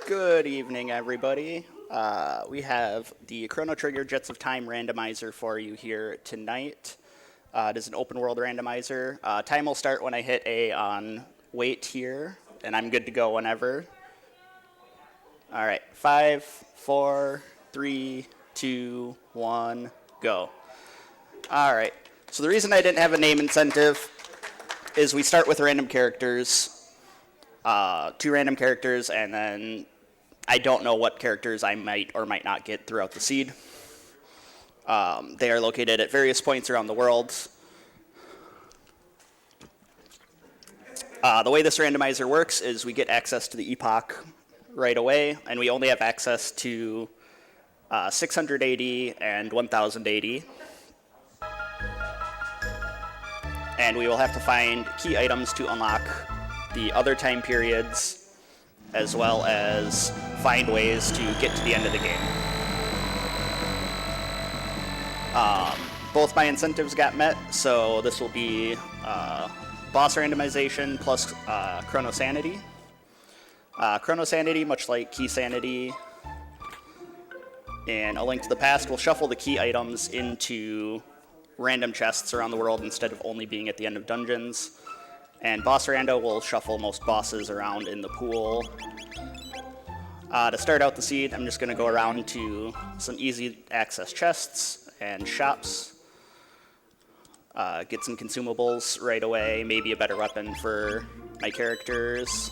Good evening, everybody. We have the Chrono Trigger Jets of Time randomizer for you here tonight. It is an open world randomizer. Time will start when I hit A on wait here, and I'm good to go whenever. All right, 5, 4, 3, 2, 1, go. All right, so the reason I didn't have a name incentive is we start with random characters, 2 random characters, and then I don't know what characters I might or might not get throughout the seed. They are located at various points around the world. The way this randomizer works is we get access to the epoch right away, and we only have access to 680 and 1080. And we will have to find key items to unlock the other time periods, as well as find ways to get to the end of the game. Both my incentives got met, so this will be boss randomization plus Chrono Sanity. Chrono Sanity, much like Key Sanity in A Link to the Past, will shuffle the key items into random chests around the world instead of only being at the end of dungeons. And Boss Rando will shuffle most bosses around in the pool. To start out the seed, I'm just going to go around to some easy access chests and shops. Get some consumables right away, maybe a better weapon for my characters.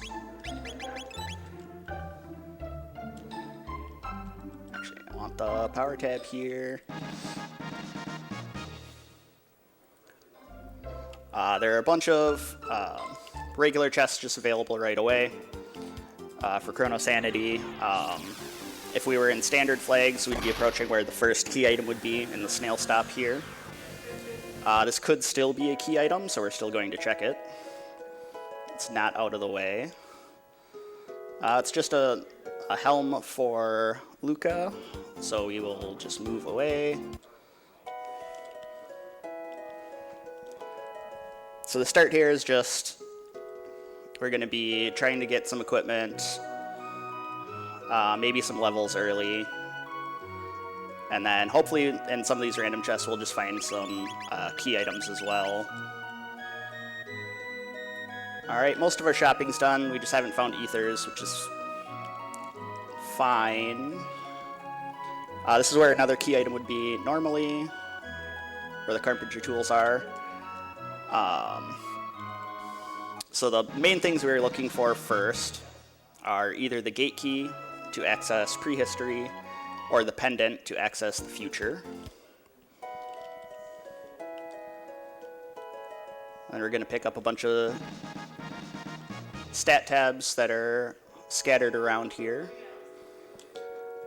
Actually, I want the power tab here. There are a bunch of regular chests just available right away for Chrono Sanity. If we were in standard flags, we'd be approaching where the first key item would be in the snail stop here. This could still be a key item, so we're still going to check it. It's not out of the way. It's just a helm for Luca, so we will just move away. So the start here is just, we're going to be trying to get some equipment, maybe some levels early, and then hopefully in some of these random chests we'll just find some key items as well. Alright, most of our shopping's done, we just haven't found ethers, which is fine. This is where another key item would be normally, where the carpenter tools are. So the main things we were looking for first are either the gate key to access prehistory or the pendant to access the future. And we're going to pick up a bunch of stat tabs that are scattered around here.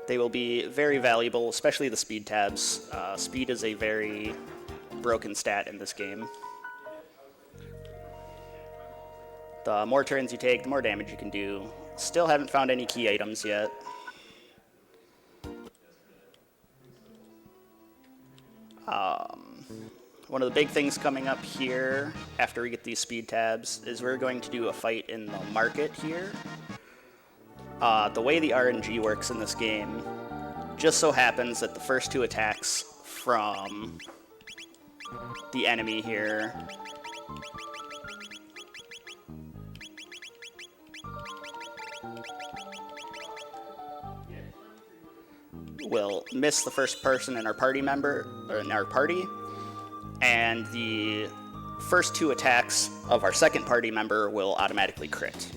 They will be very valuable, especially the speed tabs. Speed is a very broken stat in this game. The more turns you take, the more damage you can do. Still haven't found any key items yet. One of the big things coming up here after we get these speed tabs is we're going to do a fight in the market here. The way the RNG works in this game just so happens that the first 2 attacks from the enemy here will miss the first person in our party member, or in our party, and the first 2 attacks of our second party member will automatically crit.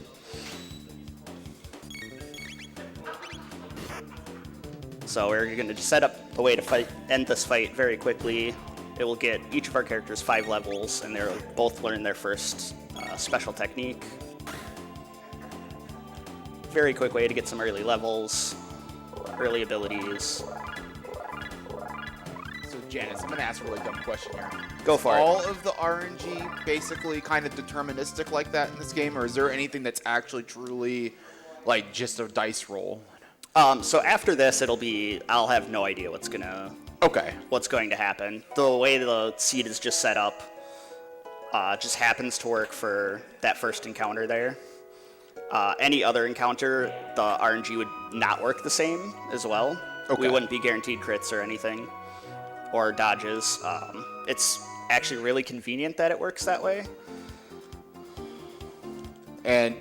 So we're going to set up a way to end this fight very quickly. It will get each of our characters 5 levels, and they'll both learn their first special technique. Very quick way to get some early levels, early abilities. So Janus, I'm going to ask a really dumb question here. Go for it. All of the RNG basically kind of deterministic like that in this game, or is there anything that's actually truly like just a dice roll? So after this, I'll have no idea what's going to happen. The way the seed is just set up just happens to work for that first encounter there. Any other encounter, the RNG would not work the same as well. Okay. We wouldn't be guaranteed crits or anything, or dodges. It's actually really convenient that it works that way. And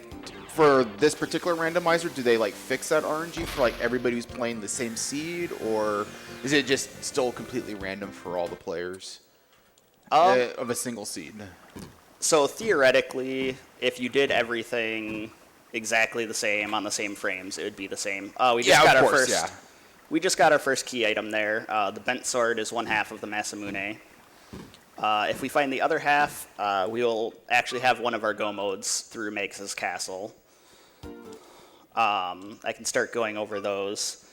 for this particular randomizer, do they like fix that RNG for like everybody who's playing the same seed, or is it just still completely random for all the players of a single seed? So theoretically, if you did everything exactly the same on the same frames, it would be the same. We just got our first key item there. The bent sword is 1/2 of the Masamune. If we find the other half, we will actually have one of our go modes through Magus' castle. I can start going over those.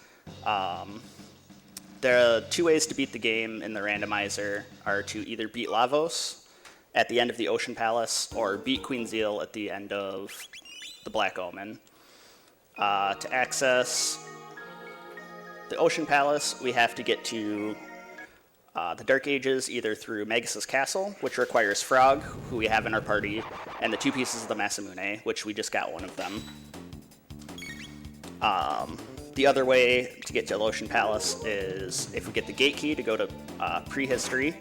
There are 2 ways to beat the game in the randomizer are to either beat Lavos at the end of the Ocean Palace or beat Queen Zeal at the end of the Black Omen. To access the Ocean Palace, we have to get to the Dark Ages either through Magus' castle, which requires Frog, who we have in our party, and the 2 pieces of the Masamune, which we just got one of them. The other way to get to the Ocean Palace is if we get the gate key to go to prehistory,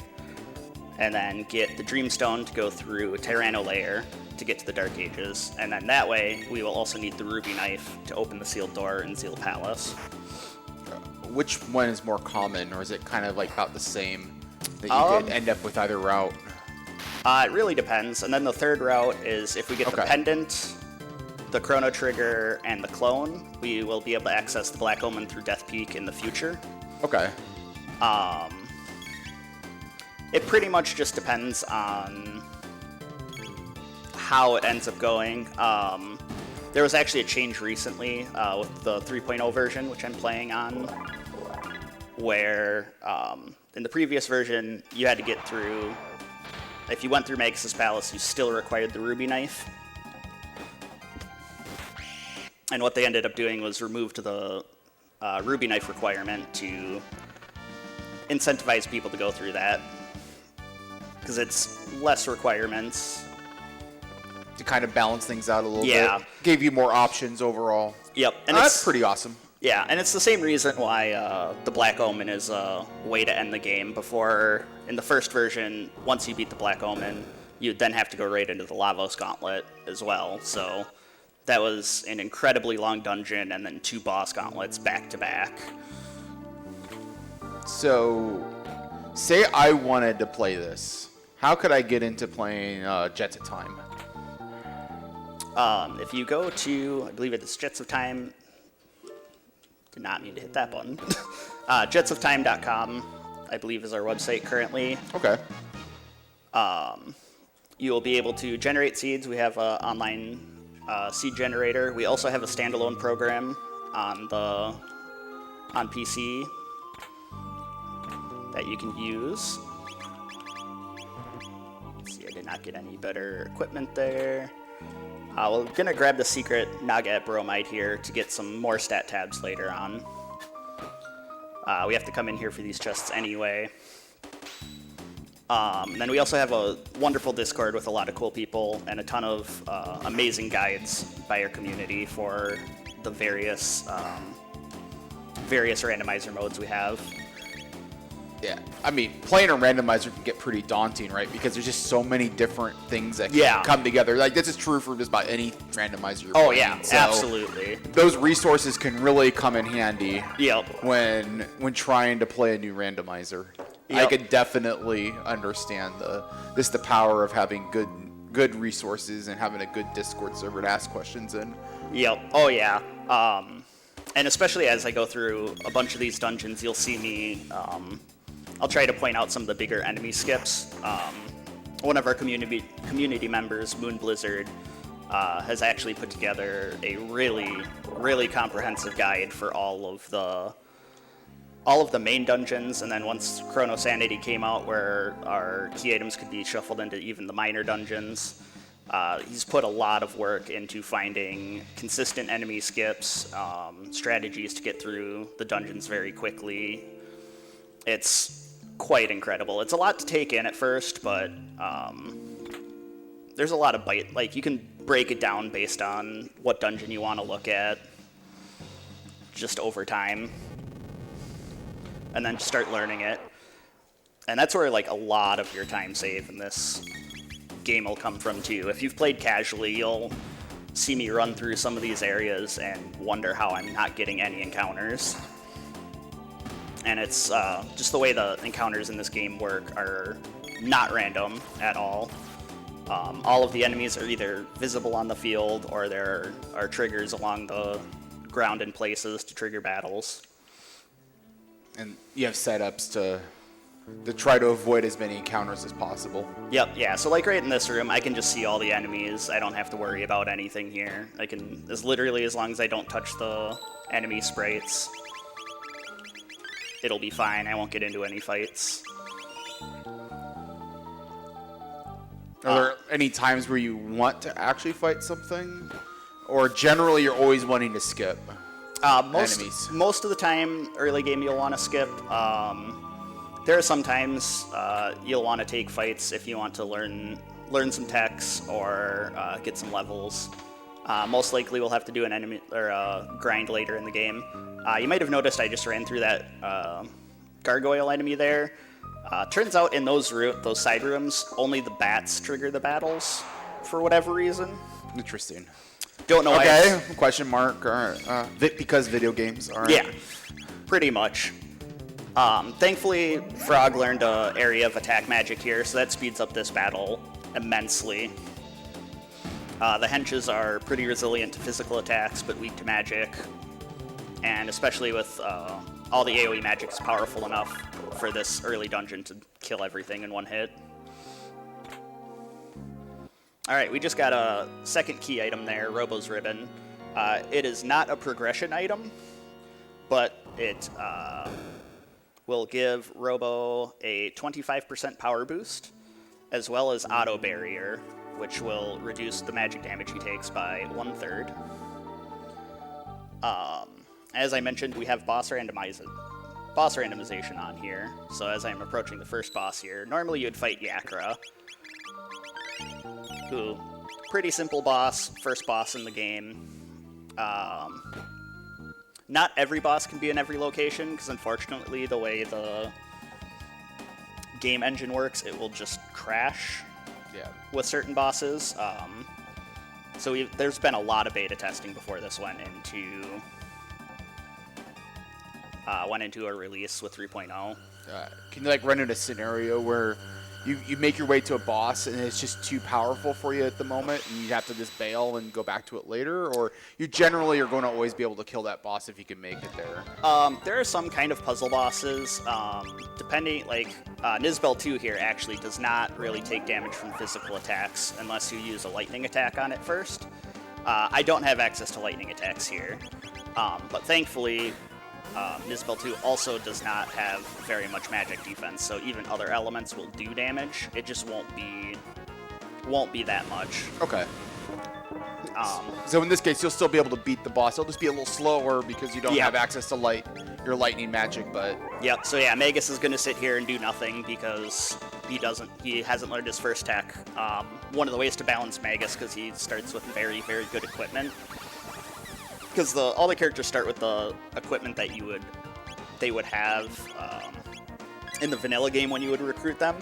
and then get the Dreamstone to go through Tyranno Lair to get to the Dark Ages, and then that way we will also need the Ruby Knife to open the sealed door in Zeal Palace. Which one is more common, or is it kind of like about the same that you could end up with either route? It really depends. And then the third route is if we get the Pendant, the Chrono Trigger, and the Clone, we will be able to access the Black Omen through Death Peak in the future. Okay. It pretty much just depends on how it ends up going. There was actually a change recently with the 3.0 version, which I'm playing on, where in the previous version, you had to get through, if you went through Magus' Palace, you still required the Ruby Knife. And what they ended up doing was remove the Ruby Knife requirement to incentivize people to go through that, because it's less requirements. To kind of balance things out a little bit. Gave you more options overall. Yep. And that's pretty awesome. Yeah, and it's the same reason why the Black Omen is a way to end the game. Before, in the first version, once you beat the Black Omen, you'd then have to go right into the Lavos Gauntlet as well. So that was an incredibly long dungeon and then 2 boss gauntlets back to back. So, say I wanted to play this. How could I get into playing Jets of Time? If you go to, I believe it's Jets of Time, did not mean to hit that button. Jetsoftime.com, I believe, is our website currently. Okay. You will be able to generate seeds. We have an online seed generator. We also have a standalone program on PC that you can use. Let's see, I did not get any better equipment there. We're going to grab the secret Nagat Bromide here to get some more stat tabs later on. We have to come in here for these chests anyway. Then we also have a wonderful Discord with a lot of cool people and a ton of amazing guides by our community for the various randomizer modes we have. Yeah, I mean, playing a randomizer can get pretty daunting, right? Because there's just so many different things that can come together. Like, this is true for just about any randomizer you're playing. Yeah, so absolutely. Those resources can really come in handy Yep. when trying to play a new randomizer. Yep. I could definitely understand the power of having good resources and having a good Discord server to ask questions in. Yep. Oh, yeah. And especially as I go through a bunch of these dungeons, you'll see me... I'll try to point out some of the bigger enemy skips. One of our community members, Moon Blizzard, has actually put together a really, really comprehensive guide for all of the main dungeons, and then once Chrono Sanity came out, where our key items could be shuffled into even the minor dungeons, he's put a lot of work into finding consistent enemy skips, strategies to get through the dungeons very quickly. It's quite incredible. It's a lot to take in at first, but there's a lot of bite. Like, you can break it down based on what dungeon you want to look at, just over time, and then start learning it. And that's where, like, a lot of your time save in this game will come from, too. If you've played casually, you'll see me run through some of these areas and wonder how I'm not getting any encounters. And it's just the way the encounters in this game work are not random at all. All of the enemies are either visible on the field or there are triggers along the ground in places to trigger battles. And you have setups to try to avoid as many encounters as possible. Yep, yeah, so like right in this room, I can just see all the enemies. I don't have to worry about anything here. I can, literally as long as I don't touch the enemy sprites, it'll be fine. I won't get into any fights. Are there any times where you want to actually fight something? Or generally you're always wanting to skip enemies? Most of the time, early game, you'll want to skip. There are some times you'll want to take fights if you want to learn some techs or get some levels. Most likely we'll have to do an enemy or a grind later in the game. You might have noticed I just ran through that gargoyle enemy there. Turns out in those side rooms, only the bats trigger the battles for whatever reason. Interesting. Don't know. Okay, question mark. Because video games are. Yeah, pretty much. Thankfully, Frog learned an area of attack magic here, so that speeds up this battle immensely. The henches are pretty resilient to physical attacks, but weak to magic. And especially with all the AoE magic is powerful enough for this early dungeon to kill everything in one hit. Alright, we just got a second key item there, Robo's Ribbon. It is not a progression item, but it will give Robo a 25% power boost, as well as Auto Barrier, which will reduce the magic damage he takes by 1/3. As I mentioned, we have boss randomization on here. So as I'm approaching the first boss here, normally you'd fight Yakra, who, pretty simple boss, first boss in the game. Not every boss can be in every location, because unfortunately the way the game engine works, it will just crash with certain bosses. So there's been a lot of beta testing before this went into a release with 3.0. Can you like run into a scenario where you make your way to a boss and it's just too powerful for you at the moment and you have to just bail and go back to it later? Or you generally are going to always be able to kill that boss if you can make it there? There are some kind of puzzle bosses, depending, like Nizbel 2 here actually does not really take damage from physical attacks unless you use a lightning attack on it first. I don't have access to lightning attacks here, but thankfully Nizbel 2 also does not have very much magic defense, so even other elements will do damage. It just won't be that much. Okay. So in this case, you'll still be able to beat the boss. It'll just be a little slower because you don't have access to your lightning magic, but... Yep, so yeah, Magus is going to sit here and do nothing because he hasn't learned his first tech. One of the ways to balance Magus, because he starts with very, very good equipment, because all the characters start with the equipment that they would have in the vanilla game when you would recruit them.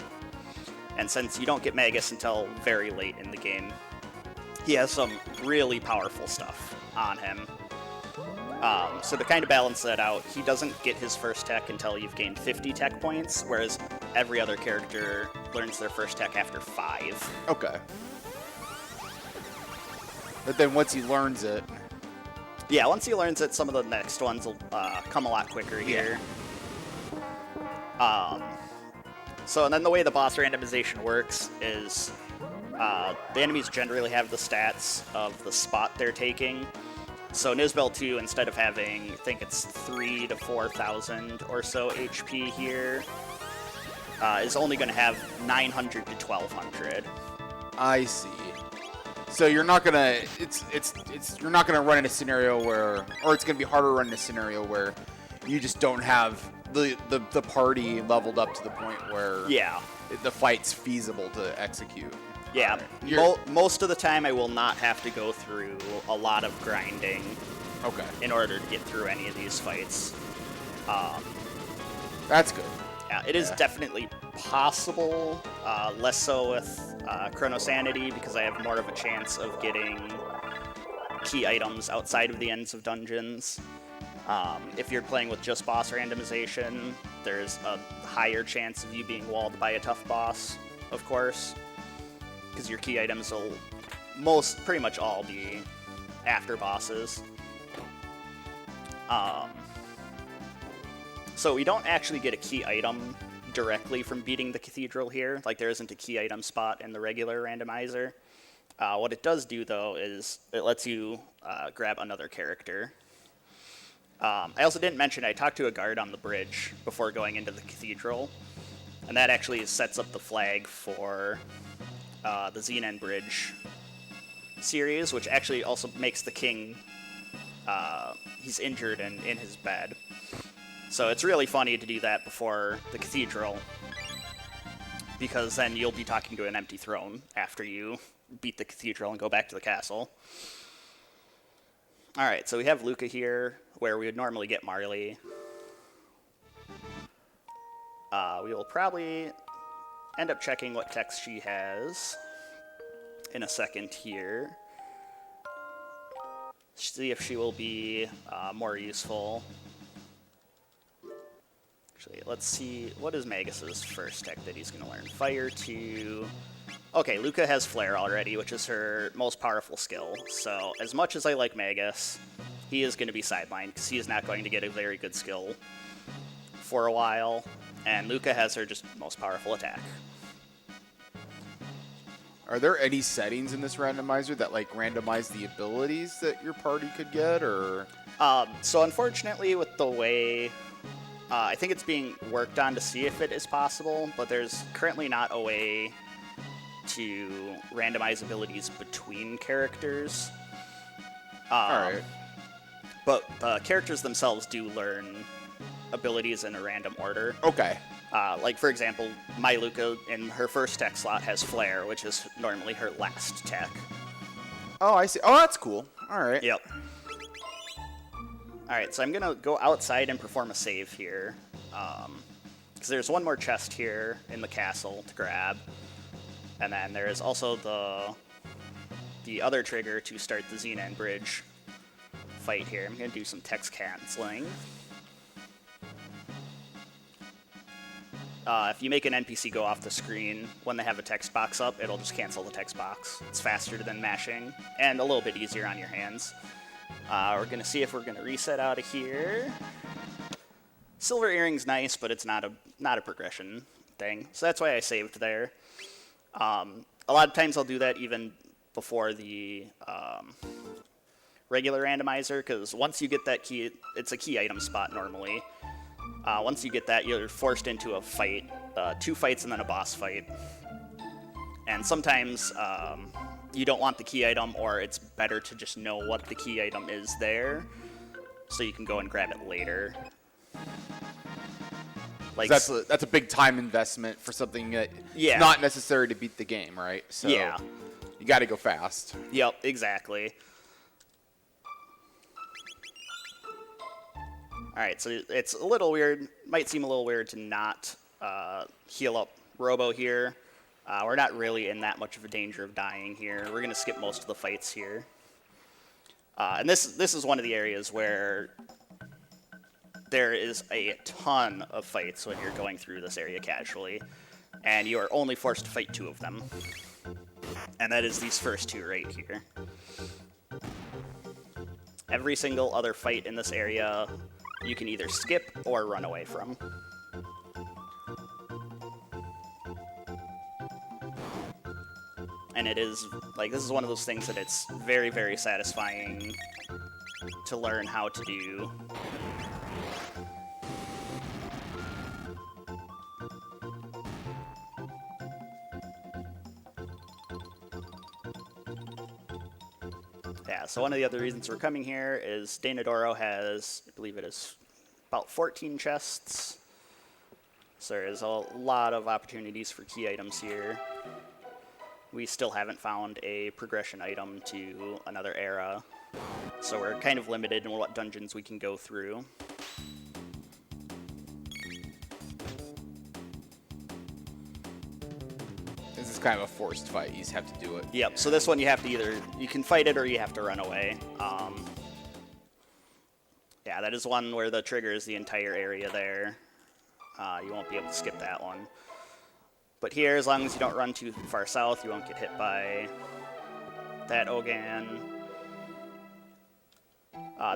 And since you don't get Magus until very late in the game, he has some really powerful stuff on him. So to kind of balance that out, he doesn't get his first tech until you've gained 50 tech points, whereas every other character learns their first tech after 5. Okay. But then once he learns it... Yeah, once he learns it, some of the next ones will come a lot quicker here. So, and then the way the boss randomization works is the enemies generally have the stats of the spot they're taking. So Nizbel 2, instead of having, I think it's 3,000 to 4,000 or so HP here, is only going to have 900 to 1,200. I see. So you're not gonna you're not gonna run in a scenario where, or it's gonna be harder to run in a scenario where you just don't have the party leveled up to the point where the fight's feasible to execute. Yeah, Alright. most of the time I will not have to go through a lot of grinding Okay. in order to get through any of these fights. That's good. Yeah, it is definitely possible, less so with Chrono Sanity because I have more of a chance of getting key items outside of the ends of dungeons. If you're playing with just boss randomization, there's a higher chance of you being walled by a tough boss, of course, because your key items will pretty much all be after bosses. So we don't actually get a key item directly from beating the cathedral here. Like, there isn't a key item spot in the regular randomizer. What it does do, though, is it lets you grab another character. I also didn't mention I talked to a guard on the bridge before going into the cathedral, and that actually sets up the flag for the Xenon Bridge series, which actually also makes the king, he's injured and in his bed. So it's really funny to do that before the cathedral, because then you'll be talking to an empty throne after you beat the cathedral and go back to the castle. Alright, so we have Luca here, where we would normally get Marley. We will probably end up checking what text she has in a second here. See if she will be more useful. Actually, let's see, what is Magus's first tech that he's going to learn? Fire 2. Okay, Luca has Flare already, which is her most powerful skill. So, as much as I like Magus, he is going to be sidelined, because he is not going to get a very good skill for a while. And Luca has her just most powerful attack. Are there any settings in this randomizer that like randomize the abilities that your party could get, or? So unfortunately, with the way, I think it's being worked on to see if it is possible, but there's currently not a way to randomize abilities between characters. Alright. But the characters themselves do learn abilities in a random order. Okay. Like, for example, my Luca in her first tech slot has Flare, which is normally her last tech. Oh, I see. Oh, that's cool. Alright. Yep. Alright, so I'm going to go outside and perform a save here. Because there's one more chest here in the castle to grab. And then there is also the other trigger to start the Xenon Bridge fight here. I'm going to do some text canceling. If you make an NPC go off the screen when they have a text box up, it'll just cancel the text box. It's faster than mashing, and a little bit easier on your hands. We're going to see if we're going to reset out of here. Silver Earring's nice, but it's not a progression thing, so that's why I saved there. A lot of times I'll do that even before the regular randomizer, because once you get that key, it's a key item spot normally. Once you get that, you're forced into a fight, 2 fights and then a boss fight. And sometimes you don't want the key item, or it's better to just know what the key item is there, so you can go and grab it later. Like, that's a big time investment for something that Yeah. not necessary to beat the game, right? So Yeah. you got to go fast. Yep, exactly. Alright, so it's a little weird, might seem a little weird to not heal up Robo here. We're not really in that much of a danger of dying here. We're going to skip most of the fights here. And this is one of the areas where there is a ton of fights when you're going through this area casually, and you are only forced to fight 2 of them. And that is these first 2 right here. Every single other fight in this area you can either skip or run away from. And it is, like, this is one of those things that it's very, very satisfying to learn how to do. Yeah, so one of the other reasons we're coming here is Denadoro has, I believe it is about 14 chests. So there's a lot of opportunities for key items here. we still haven't found a progression item to another era. So we're kind of limited in what dungeons we can go through. This is kind of a forced fight. You just have to do it. Yep, so this one you have to you can fight it or you have to run away. Yeah, that is one where the trigger is the entire area there. You won't be able to skip that one. But here, as long as you don't run too far south, you won't get hit by that Ogan.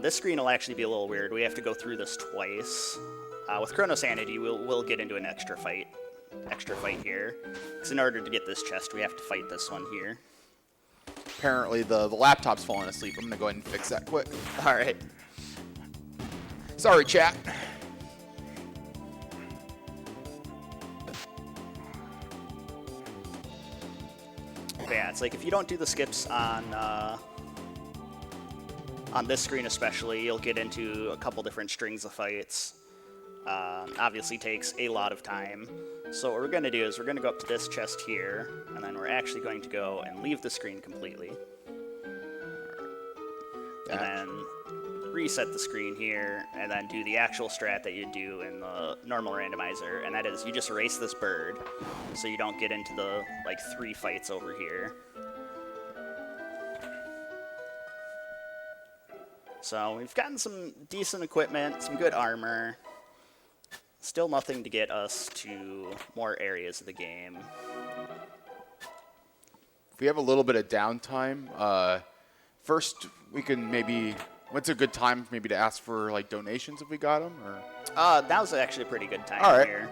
This screen will actually be a little weird. We have to go through this twice. With Chrono Sanity, we'll get into an extra fight here. Because in order to get this chest, we have to fight this one here. Apparently, the laptop's falling asleep. I'm gonna go ahead and fix that quick. All right. Sorry, chat. Yeah, it's like if you don't do the skips on this screen especially, you'll get into a couple different strings of fights. Obviously takes a lot of time. So what we're going to do is we're going to go up to this chest here, and then we're actually going to go and leave the screen completely. And then reset the screen here, and then do the actual strat that you do in the normal randomizer, and that is you just erase this bird so you don't get into the like 3 fights over here. So we've gotten some decent equipment, some good armor. Still nothing to get us to more areas of the game. If we have a little bit of downtime, first we can maybe. What's a good time maybe to ask for like donations if we got them? Or That was actually a pretty good time all right. here.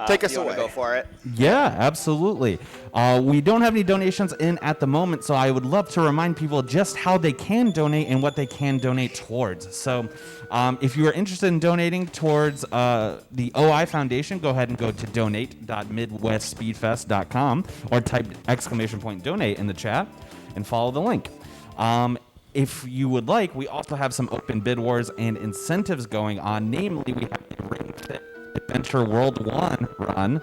Take us you away. Want to go for it? Yeah, absolutely. We don't have any donations in at the moment, so I would love to remind people just how they can donate and what they can donate towards. So if you are interested in donating towards the OI Foundation, go ahead and go to donate.midwestspeedfest.com or type !donate in the chat and follow the link. If you would like, we also have some open bid wars and incentives going on. Namely, we have the Ring Fit Adventure World 1 run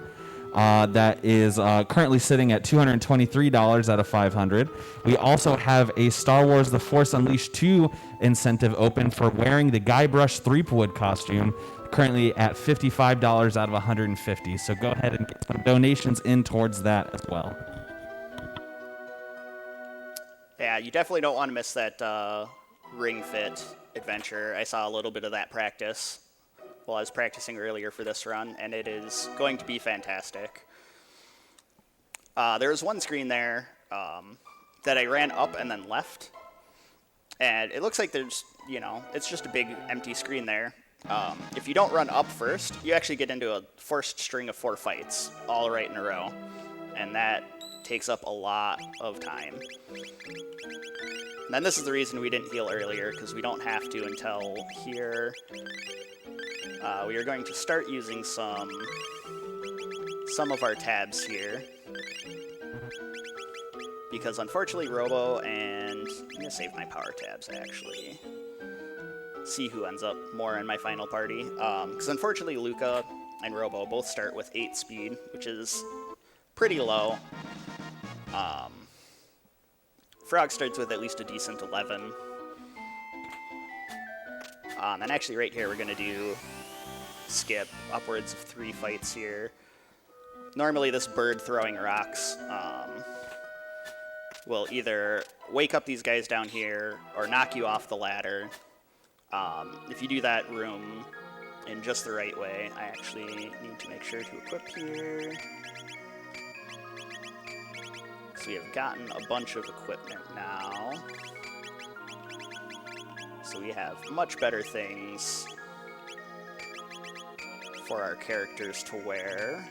that is currently sitting at $223 out of $500. We also have a Star Wars The Force Unleashed 2 incentive open for wearing the Guybrush Threepwood costume, currently at $55 out of $150. So go ahead and get some donations in towards that as well. Yeah, you definitely don't want to miss that Ring Fit adventure. I saw a little bit of that practice while I was practicing earlier for this run, and it is going to be fantastic. There was one screen there that I ran up and then left, and it looks like there's, it's just a big empty screen there. If you don't run up first, you actually get into a first string of 4 fights, all right in a row, and that takes up a lot of time. And then this is the reason we didn't heal earlier, because we don't have to until here. We are going to start using some of our tabs here, because unfortunately Robo and I'm going to save my power tabs actually. See who ends up more in my final party. Because unfortunately Luca and Robo both start with 8 speed, which is pretty low. Frog starts with at least a decent 11. And actually right here we're going to do skip upwards of 3 fights here. Normally this bird throwing rocks will either wake up these guys down here or knock you off the ladder. If you do that room in just the right way, I actually need to make sure to equip here. So we have gotten a bunch of equipment now. So we have much better things for our characters to wear.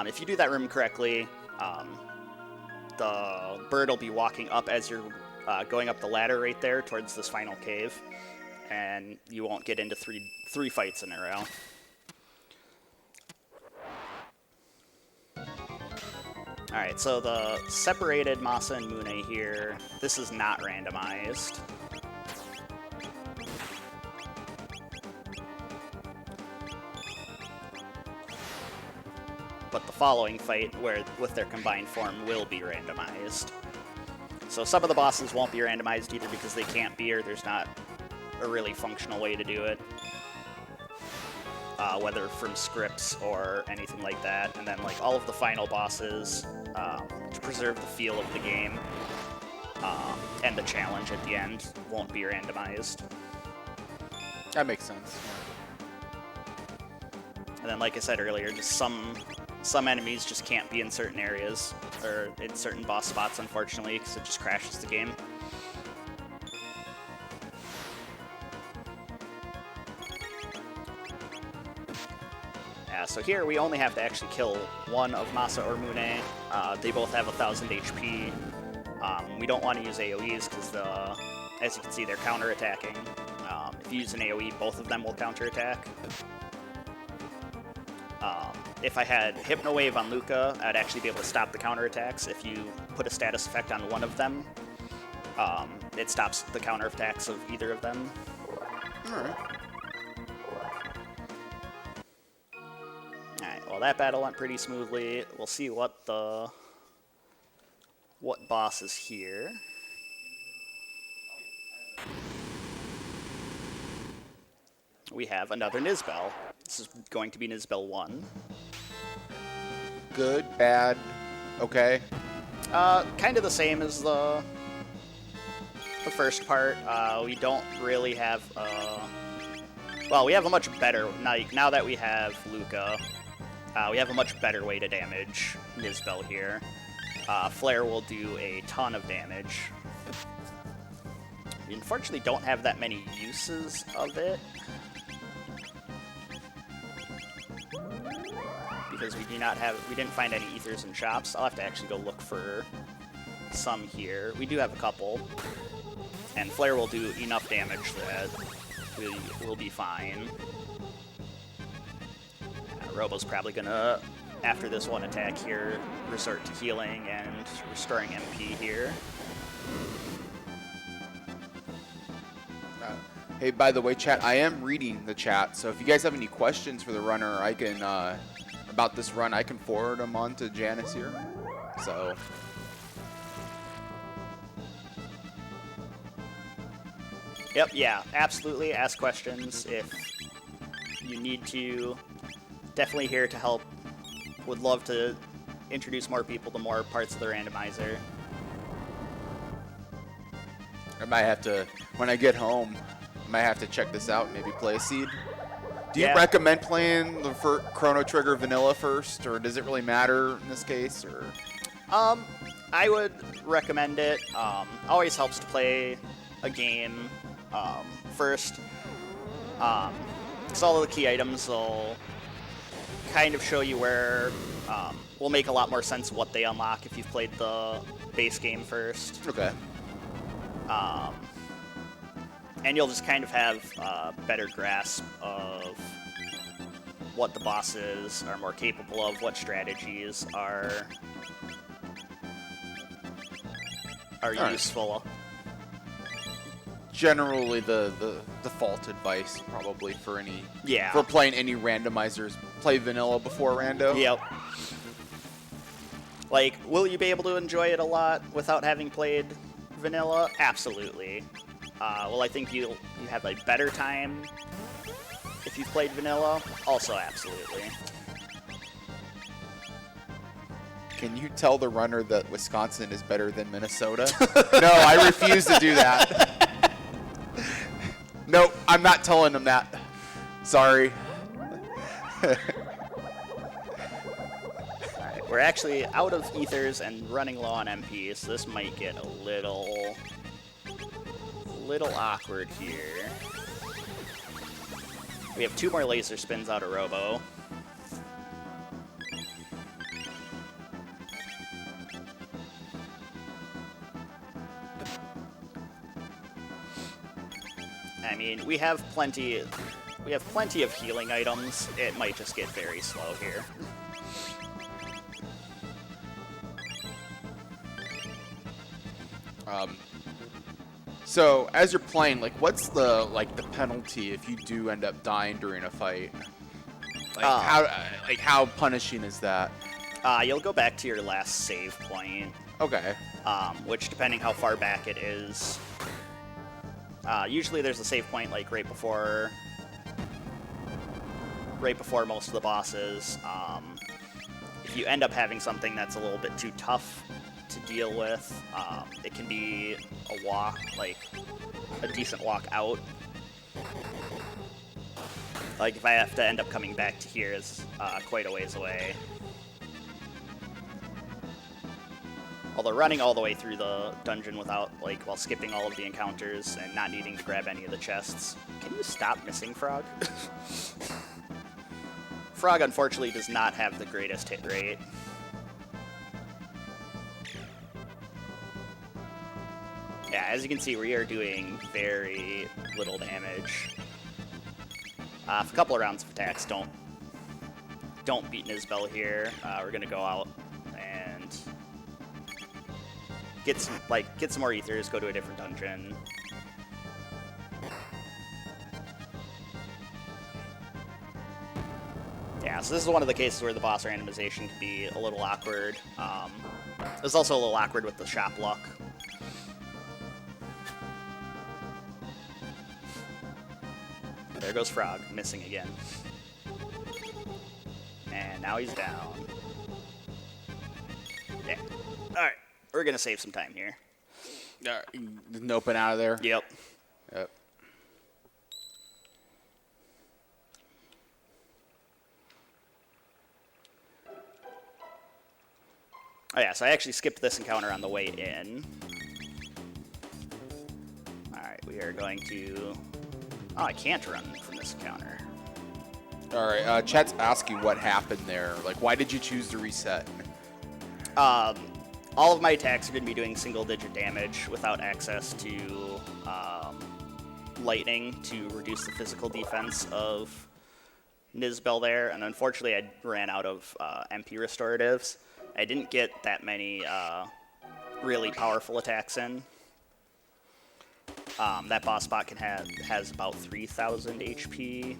If you do that room correctly, the bird will be walking up as you're going up the ladder right there towards this final cave, and you won't get into three fights in a row. Alright, so the separated Masa and Mune here, this is not randomized. following fight, where with their combined form, will be randomized. So some of the bosses won't be randomized either because they can't be, or there's not a really functional way to do it. Whether from scripts or anything like that. And then like all of the final bosses, to preserve the feel of the game, and the challenge at the end won't be randomized. That makes sense. And then, like I said earlier, just some enemies just can't be in certain areas or in certain boss spots, unfortunately, because it just crashes the game. Yeah, so here we only have to actually kill one of Masa or Mune. They both have 1,000 HP. We don't want to use AoEs because, as you can see, they're counterattacking. If you use an AoE, both of them will counterattack. If I had Hypno Wave on Luca, I'd actually be able to stop the counterattacks. If you put a status effect on one of them, it stops the counterattacks of either of them. Alright. Alright, well that battle went pretty smoothly. We'll see what boss is here. We have another Nizbel. This is going to be Nizbel 1. Good, bad, okay. Kind of the same as the first part. We don't really have well, we have a much better, now that we have Luca, we have a much better way to damage Nizbel here. Flare will do a ton of damage. We unfortunately don't have that many uses of it, because we didn't find any ethers in shops. I'll have to actually go look for some here. We do have a couple, and Flare will do enough damage that we'll be fine. Robo's probably gonna, after this one attack here, resort to healing and restoring MP here. Hey, by the way, chat, I am reading the chat, so if you guys have any questions for the runner, I can, about this run, I can forward them on to Janus here. So. Yep, yeah, absolutely. Ask questions if you need to. Definitely here to help. Would love to introduce more people to more parts of the randomizer. I might have to, when I get home, I might have to check this out, maybe play a seed. Do you recommend playing the Chrono Trigger vanilla first, or does it really matter in this case? Or I would recommend it. Always helps to play a game first. Because all of the key items will kind of show you where, will make a lot more sense what they unlock if you've played the base game first. Okay. And you'll just kind of have a better grasp of what the bosses are more capable of, what strategies are useful. Generally, the default advice probably for any Yeah. for playing any randomizers, play vanilla before rando. Yep. Like, will you be able to enjoy it a lot without having played vanilla? Absolutely. Well, I think you have a better time if you've played vanilla. Also, absolutely. Can you tell the runner that Wisconsin is better than Minnesota? No, I refuse to do that. Nope, I'm not telling them that. Sorry. Alright, we're actually out of ethers and running low on MP, so this might get a little awkward here. We have 2 more laser spins out of Robo. I mean, we have plenty of healing items. It might just get very slow here. So as you're playing, like, what's the penalty if you do end up dying during a fight? Like how punishing is that? You'll go back to your last save point, Okay. which, depending how far back it is, usually there's a save point like right before most of the bosses. If you end up having something that's a little bit too tough to deal with, it can be a walk, like a decent walk out. Like if I have to end up coming back to here, is quite a ways away. Although running all the way through the dungeon without, like, while skipping all of the encounters and not needing to grab any of the chests. Can you stop missing, Frog? Frog, unfortunately, does not have the greatest hit rate. Yeah, as you can see, we are doing very little damage. A couple of rounds of attacks don't beat Nizbel here. We're gonna go out and get some more ethers, go to a different dungeon. Yeah, so this is one of the cases where the boss randomization can be a little awkward. It's also a little awkward with the shop luck. There goes Frog, missing again. And now he's down. Yeah. Alright, we're gonna save some time here. Noping out of there. Yep. Yep. Oh yeah, so I actually skipped this encounter on the way in. Alright, we are going to... Oh, I can't run from this encounter. All right. Chat's asking what happened there. Like, why did you choose to reset? All of my attacks are going to be doing single-digit damage without access to lightning to reduce the physical defense of Nizbel there, and unfortunately I ran out of MP restoratives. I didn't get that many really powerful attacks in. That boss spot has about 3,000 HP.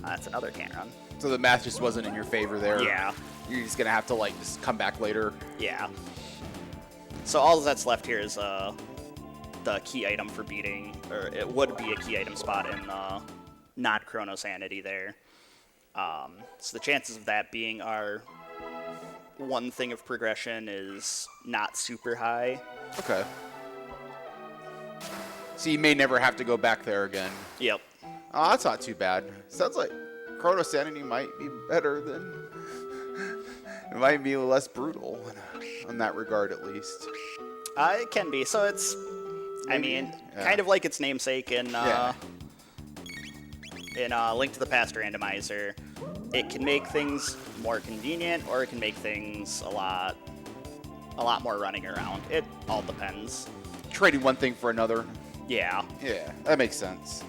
That's another can't run. So the math just wasn't in your favor there. Yeah. You're just gonna have to like just come back later. Yeah. So all that's left here is the key item for beating, or it would be a key item spot in not Chrono Sanity there. So the chances of that being our one thing of progression is not super high. Okay. So you may never have to go back there again. Yep. Oh, that's not too bad. Sounds like Chrono Sanity might be better than... It might be less brutal in that regard, at least. It can be. So it's, I mean, kind of like its namesake in Link to the Past Randomizer. It can make things more convenient, or it can make things a lot more running around. It all depends. Trading one thing for another. Yeah. Yeah, that makes sense.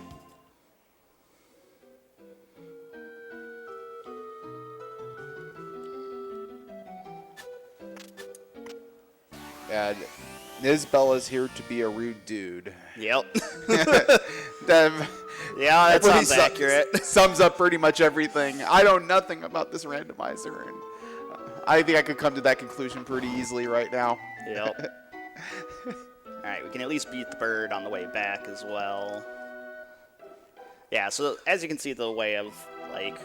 And Nizbel is here to be a rude dude. Yep. That, Yeah, that really sounds accurate. Sums up pretty much everything. I know nothing about this randomizer, and I think I could come to that conclusion pretty easily right now. Yep. Alright, we can at least beat the bird on the way back as well. Yeah, so as you can see, the way of, like,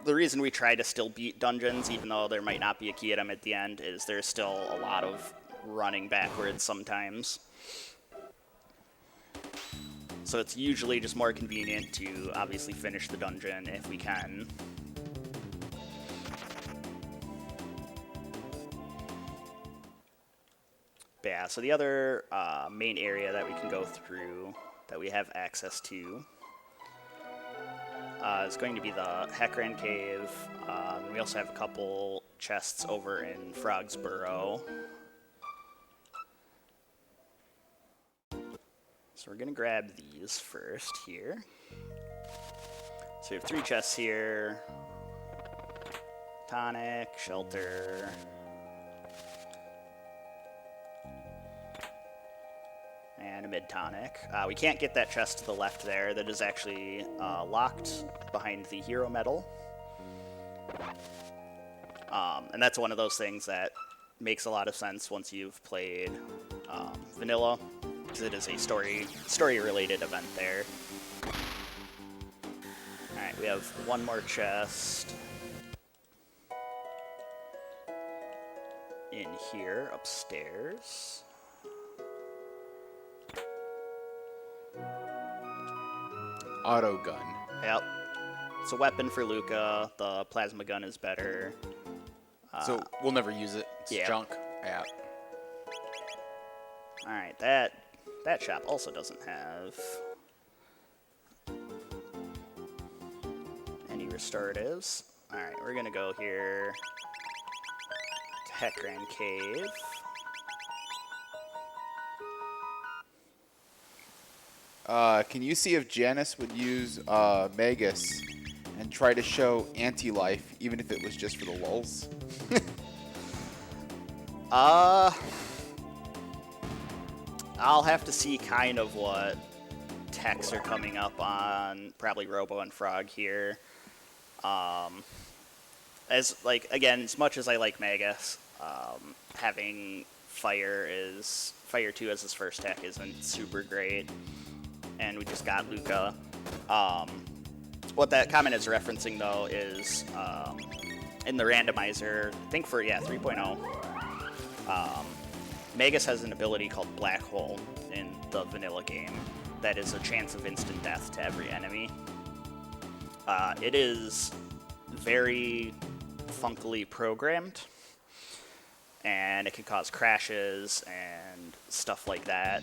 the reason we try to still beat dungeons, even though there might not be a key item at the end, is there's still a lot of running backwards sometimes. So it's usually just more convenient to obviously finish the dungeon if we can. But yeah, so the other main area that we can go through, that we have access to, is going to be the Hecarim Cave. We also have a couple chests over in Frog's Burrow. So we're going to grab these first here. So we have 3 chests here. Tonic, shelter. And a mid-tonic. We can't get that chest to the left there. That is actually locked behind the hero medal. And that's one of those things that makes a lot of sense once you've played vanilla, because it is a story-related event there. All right, we have one more chest in here upstairs. Auto gun. Yep. It's a weapon for Luca. The plasma gun is better. So we'll never use it. It's yeah. junk. Yeah. All right, that shop also doesn't have any restoratives. All right, we're gonna go here to Hecarim Cave. Can you see if Janus would use Magus and try to show anti-life, even if it was just for the lulz? I'll have to see kind of what techs are coming up on probably Robo and Frog here. As much as I like Magus, having Fire 2 as his first tech isn't super great. And we just got Luca. What that comment is referencing, though, is in the randomizer, I think for 3.0, Magus has an ability called Black Hole in the vanilla game that is a chance of instant death to every enemy. It is very funkily programmed, and it can cause crashes and stuff like that.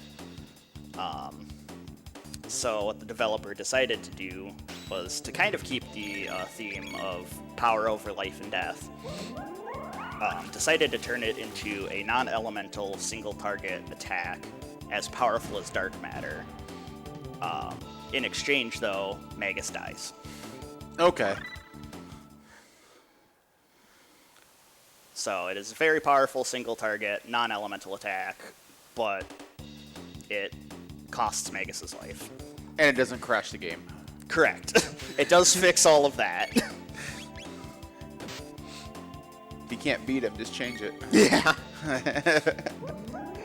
So what the developer decided to do was to kind of keep the theme of power over life and death. Decided to turn it into a non-elemental single-target attack as powerful as dark matter. In exchange, though, Magus dies. Okay. So it is a very powerful single-target, non-elemental attack, but it costs Magus's life. And it doesn't crash the game. Correct. It does fix all of that. If you can't beat him, just change it. Yeah.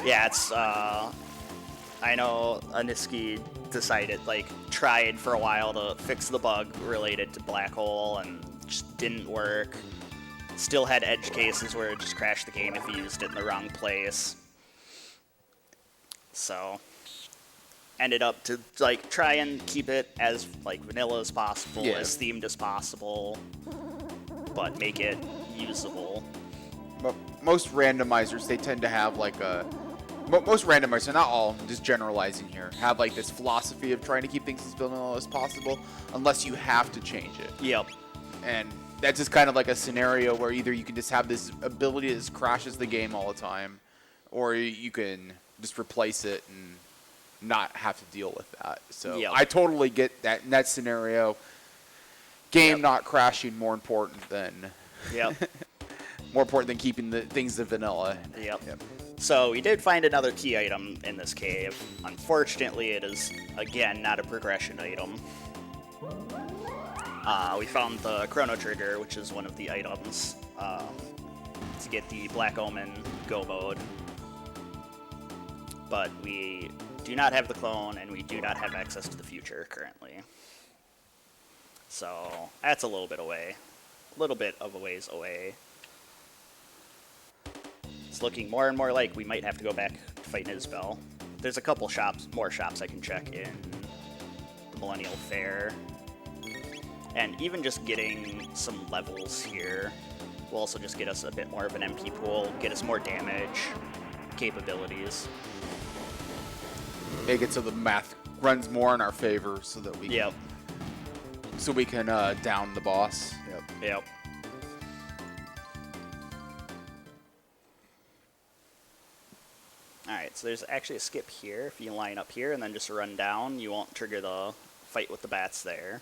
Yeah, it's, I know Aniski tried for a while to fix the bug related to Black Hole and just didn't work. Still had edge cases where it just crashed the game if you used it in the wrong place. So, ended up to, try and keep it as, vanilla as possible, Yeah. as themed as possible, but make it usable. But most randomizers, they tend to have most randomizers, not all, I'm just generalizing here, have this philosophy of trying to keep things as vanilla as possible, unless you have to change it. Yep. And that's just kind of a scenario where either you can just have this ability that just crashes the game all the time, or you can just replace it and not have to deal with that. So Yep. I totally get that in that scenario. Game not crashing more important than Yep. keeping the things to vanilla. Yep. So we did find another key item in this cave. Unfortunately, it is, again, not a progression item. We found the Chrono Trigger, which is one of the items, to get the Black Omen Go mode. But we do not have the clone, and we do not have access to the future currently. So that's a little bit away. A little bit of a ways away. It's looking more and more like we might have to go back to fight Nizbel. There's a couple more shops I can check in the Millennial Fair. And even just getting some levels here will also just get us a bit more of an MP pool, get us more damage capabilities. Make it so the math runs more in our favor so that we Yep. so we can down the boss. Yep. Alright, so there's actually a skip here. If you line up here and then just run down, you won't trigger the fight with the bats there.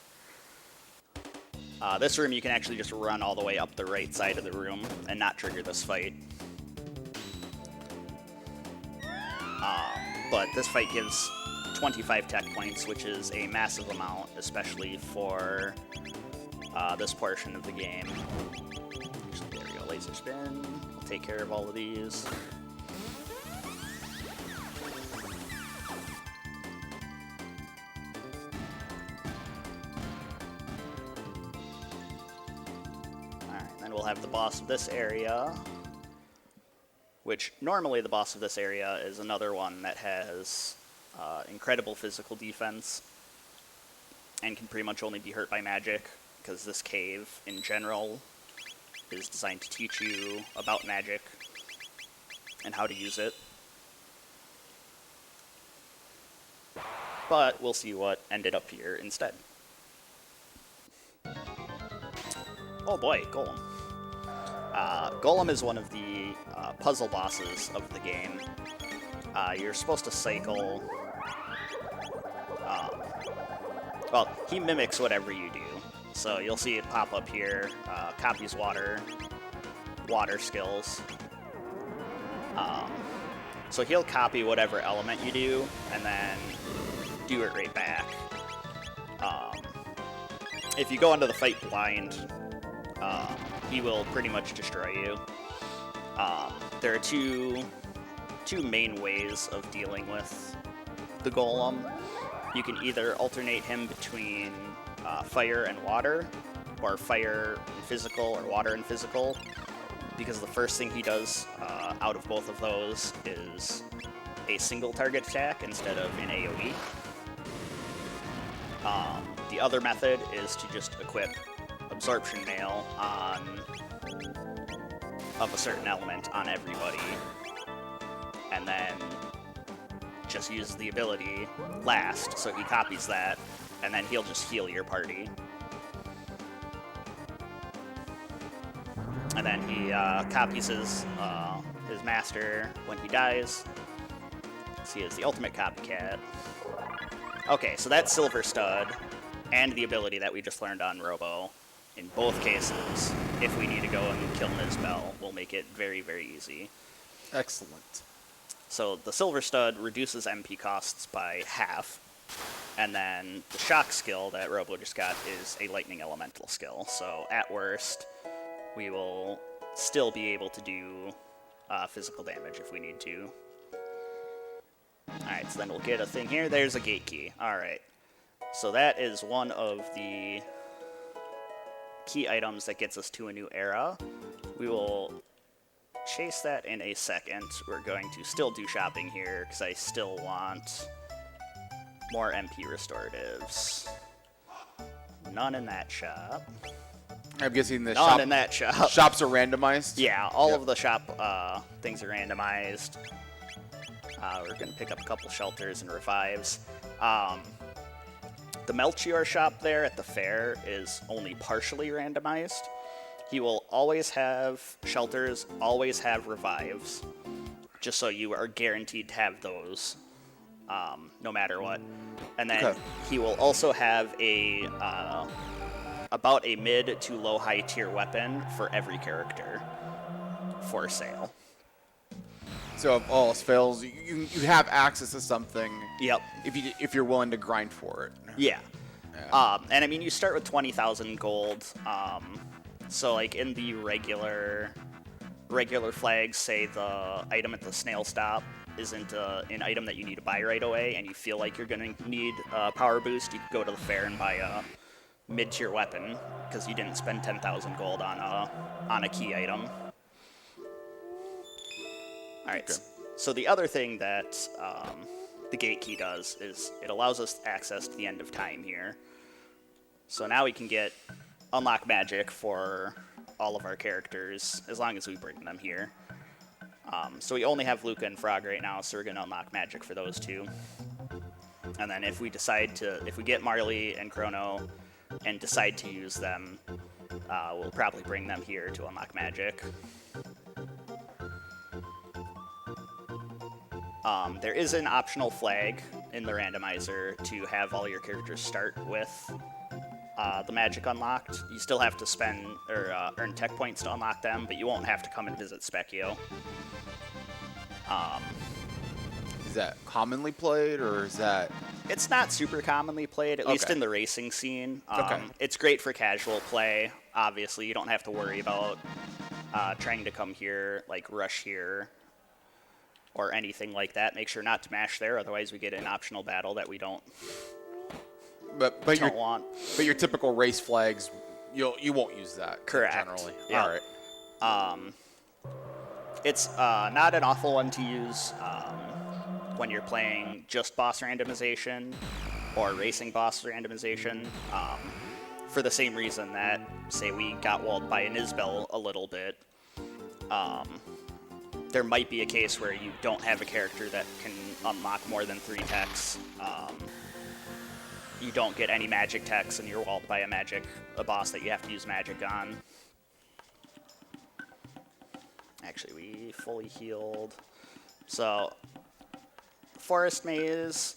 This room you can actually just run all the way up the right side of the room and not trigger this fight. But this fight gives 25 tech points, which is a massive amount, especially for this portion of the game. Actually, there we go. laser spin. We'll take care of all of these. Alright, then we'll have the boss of this area, which normally the boss of this area is another one that has incredible physical defense and can pretty much only be hurt by magic, because this cave in general is designed to teach you about magic and how to use it. But we'll see what ended up here instead. Oh boy, Golem. Golem is one of the puzzle bosses of the game. You're supposed to cycle... well, he mimics whatever you do. So you'll see it pop up here, copies water skills. So he'll copy whatever element you do, and then do it right back. If you go into the fight blind, he will pretty much destroy you. There are two main ways of dealing with the Golem. You can either alternate him between fire and water, or fire and physical, or water and physical, because the first thing he does out of both of those is a single target attack instead of an AoE. The other method is to just equip Absorption Mail of a certain element on everybody, and then just use the ability last, so he copies that, and then he'll just heal your party. And then he copies his master when he dies. So he is the ultimate copycat. Okay, so that's Silver Stud, and the ability that we just learned on Robo. In both cases, if we need to go and kill Nizbel, we'll make it very, very easy. Excellent. So the Silver Stud reduces MP costs by half, and then the Shock skill that Robo just got is a Lightning Elemental skill. So at worst, we will still be able to do physical damage if we need to. Alright, so then we'll get a thing here. There's a gate key. Alright. So that is one of the key items that gets us to a new era. We will chase that in a second. We're going to still do shopping here, because I still want more MP restoratives. None in that shop. I'm guessing the None in that shop. shops are randomized? Yeah, all of the shop things are randomized. We're going to pick up a couple shelters and revives. The Melchior shop there at the fair is only partially randomized. He will always have shelters, always have revives, just so you are guaranteed to have those, no matter what. And then he will also have a about a mid to low high tier weapon for every character for sale. So if all else fails, you have access to something. Yep. If you're willing to grind for it. Yeah. And I mean, you start with 20,000 gold. So like in the regular flags, say the item at the snail stop isn't an item that you need to buy right away, and you feel like you're going to need a power boost, you can go to the fair and buy a mid-tier weapon because you didn't spend 10,000 gold on a key item. All right. Okay. So the other thing that the gate key does is it allows us access to the end of time here. So now we can unlock magic for all of our characters as long as we bring them here. So we only have Luca and Frog right now, so we're going to unlock magic for those two. And then if we get Marley and Chrono and decide to use them, we'll probably bring them here to unlock magic. There is an optional flag in the randomizer to have all your characters start with the magic unlocked. You still have to spend or earn tech points to unlock them, but you won't have to come and visit Specchio. Is that commonly played, or is that... It's not super commonly played, at least in the racing scene. It's great for casual play. Obviously, you don't have to worry about trying to come here, like rush here, or anything like that, make sure not to mash there. Otherwise, we get an optional battle that we don't want. But your typical race flags, you won't use that. Correct. Generally. Yeah. All right. It's not an awful one to use when you're playing just boss randomization or racing boss randomization. For the same reason that, say, we got walled by an Isbell a little bit. There might be a case where you don't have a character that can unlock more than 3 techs. You don't get any magic techs, and you're walled by a boss that you have to use magic on. Actually, we fully healed. So, Forest Maze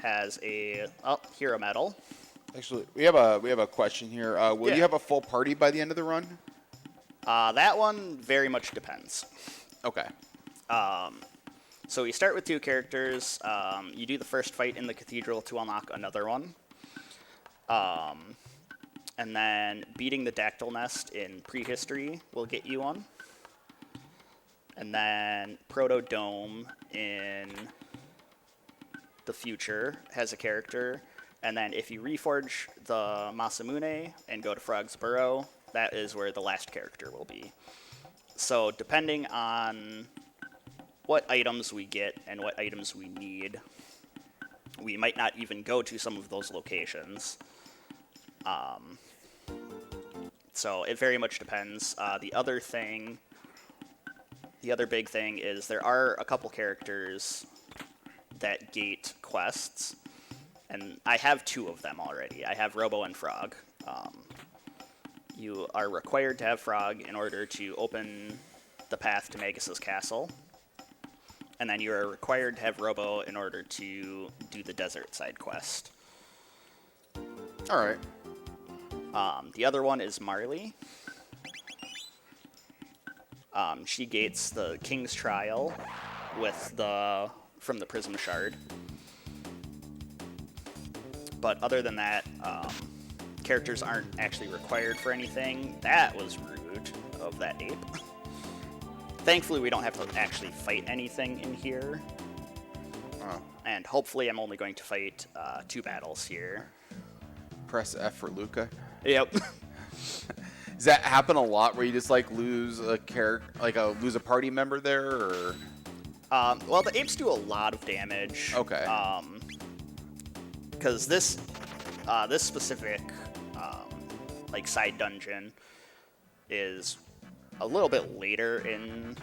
has a hero medal. Actually, we have a question here. Will you have a full party by the end of the run? That one very much depends. Okay. So we start with 2 characters. You do the first fight in the cathedral to unlock another one. And then beating the Dactyl Nest in prehistory will get you one. And then Proto Dome in the future has a character. And then if you reforge the Masamune and go to Frog's Burrow, that is where the last character will be. So depending on what items we get and what items we need, we might not even go to some of those locations. So it very much depends. The other big thing is there are a couple characters that gate quests, and I have 2 of them already. I have Robo and Frog. You are required to have Frog in order to open the path to Magus's castle, and then you are required to have Robo in order to do the desert side quest. All right. The other one is Marley. She gates the King's Trial from the Prism Shard. But other than that, characters aren't actually required for anything. That was rude of that ape. Thankfully, we don't have to actually fight anything in here. Oh. And hopefully I'm only going to fight 2 battles here. Press F for Luca. Yep. Does that happen a lot where you just like lose a lose a party member there, or? Well, the apes do a lot of damage. Okay. Because this specific like side dungeon is a little bit later in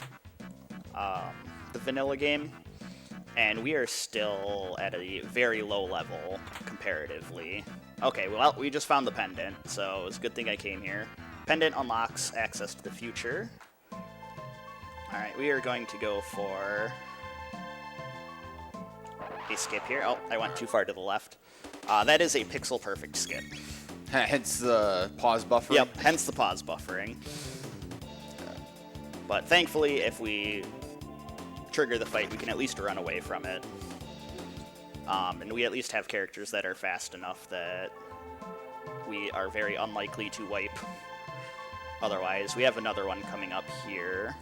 the vanilla game, and we are still at a very low level comparatively. Okay, well, we just found the pendant, so it was a good thing I came here. Pendant unlocks access to the future. Alright, we are going to go for a skip here. Oh, I went too far to the left. That is a pixel-perfect skip. Hence the pause buffering? Yep, hence the pause buffering. But thankfully, if we trigger the fight, we can at least run away from it. And we at least have characters that are fast enough that we are very unlikely to wipe. Otherwise, we have another one coming up here.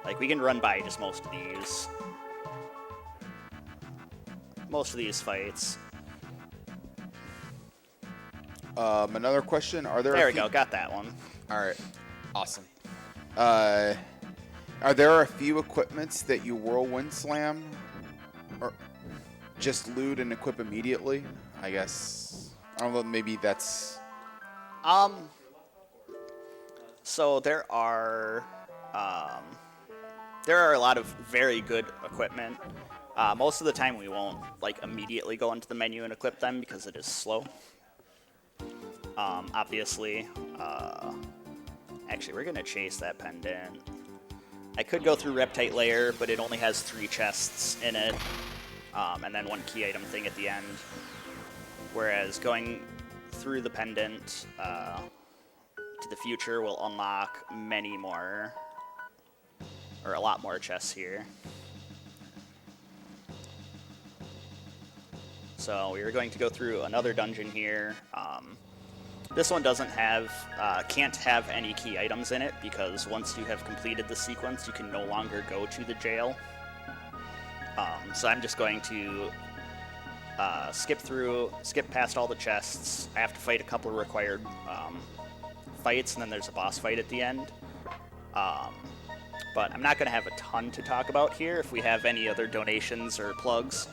Like, we can run by just most of these. Most of these fights. Another question. Are there? There we go. Got that one. All right. Awesome. Are there a few equipments that you whirlwind slam, or just loot and equip immediately? I guess. I don't know. Maybe that's. So there are a lot of very good equipment. Most of the time we won't like immediately go into the menu and equip them because it is slow. Obviously, actually we're gonna chase that pendant. I could go through Reptite Lair, but it only has 3 chests in it, and then 1 key item thing at the end. Whereas going through the pendant to the future will unlock many more, or a lot more chests here. So we are going to go through another dungeon here. This one doesn't have, can't have any key items in it because once you have completed the sequence, you can no longer go to the jail. So I'm just going to skip past all the chests. I have to fight a couple of required fights, and then there's a boss fight at the end. But I'm not going to have a ton to talk about here. If we have any other donations or plugs.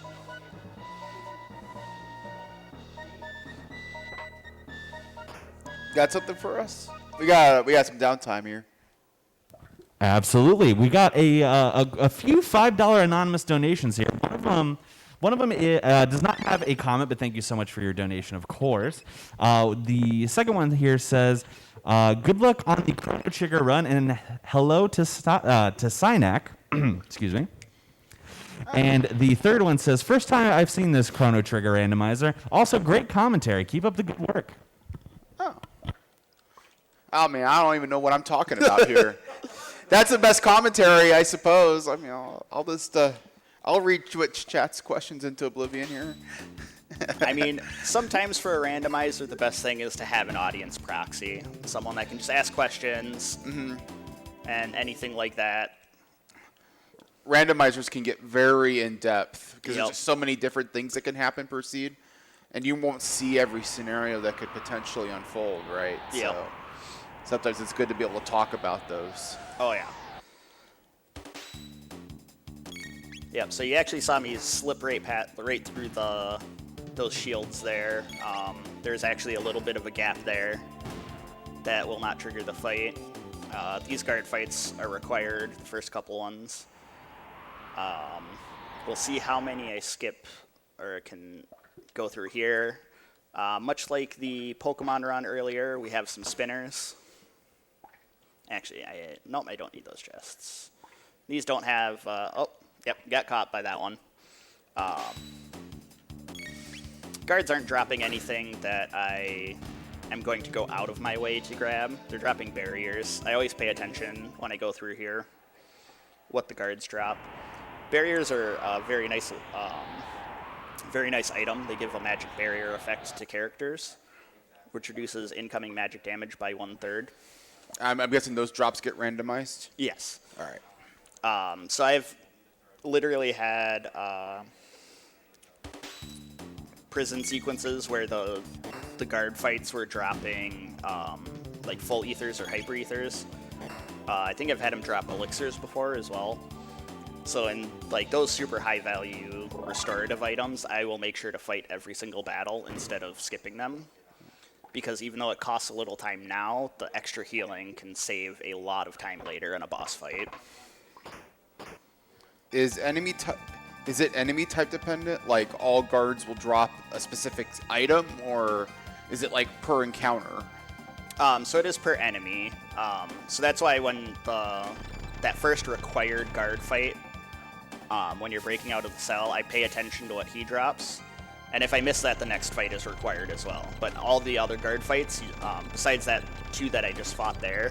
Got something for us? We got some downtime here. Absolutely. We got a few $5 anonymous donations here. One of them does not have a comment, but thank you so much for your donation, of course. The second one here says, good luck on the Chrono Trigger run, and hello to Synac. Excuse me. And the third one says, first time I've seen this Chrono Trigger randomizer. Also, great commentary. Keep up the good work. Oh, man, I don't even know what I'm talking about here. That's the best commentary, I suppose. I mean, I'll just I'll read Twitch chat's questions into oblivion here. I mean, sometimes for a randomizer, the best thing is to have an audience proxy, someone that can just ask questions and anything like that. Randomizers can get very in-depth because Yep. there's just so many different things that can happen per seed, and you won't see every scenario that could potentially unfold, right? Yep. So sometimes it's good to be able to talk about those. Oh, yeah. Yep, so you actually saw me slip right through those shields there. There's actually a little bit of a gap there that will not trigger the fight. These guard fights are required, the first couple ones. We'll see how many I skip or can go through here. Much like the Pokemon run earlier, we have some spinners. Actually, nope, I don't need those chests. These don't have, oh, yep, got caught by that one. Guards aren't dropping anything that I am going to go out of my way to grab. They're dropping barriers. I always pay attention when I go through here what the guards drop. Barriers are a very nice item. They give a magic barrier effect to characters, which reduces incoming magic damage by 1/3. I'm guessing those drops get randomized? Yes. All right. So I've literally had prison sequences where the guard fights were dropping like full ethers or hyper ethers. I think I've had them drop elixirs before as well. So in like those super high value restorative items, I will make sure to fight every single battle instead of skipping them. Because even though it costs a little time now, the extra healing can save a lot of time later in a boss fight. Is it enemy type dependent? Like all guards will drop a specific item, or is it like per encounter? So it is per enemy. So that's why when that first required guard fight, when you're breaking out of the cell, I pay attention to what he drops. And if I miss that, the next fight is required as well. But all the other guard fights, besides that 2 that I just fought there,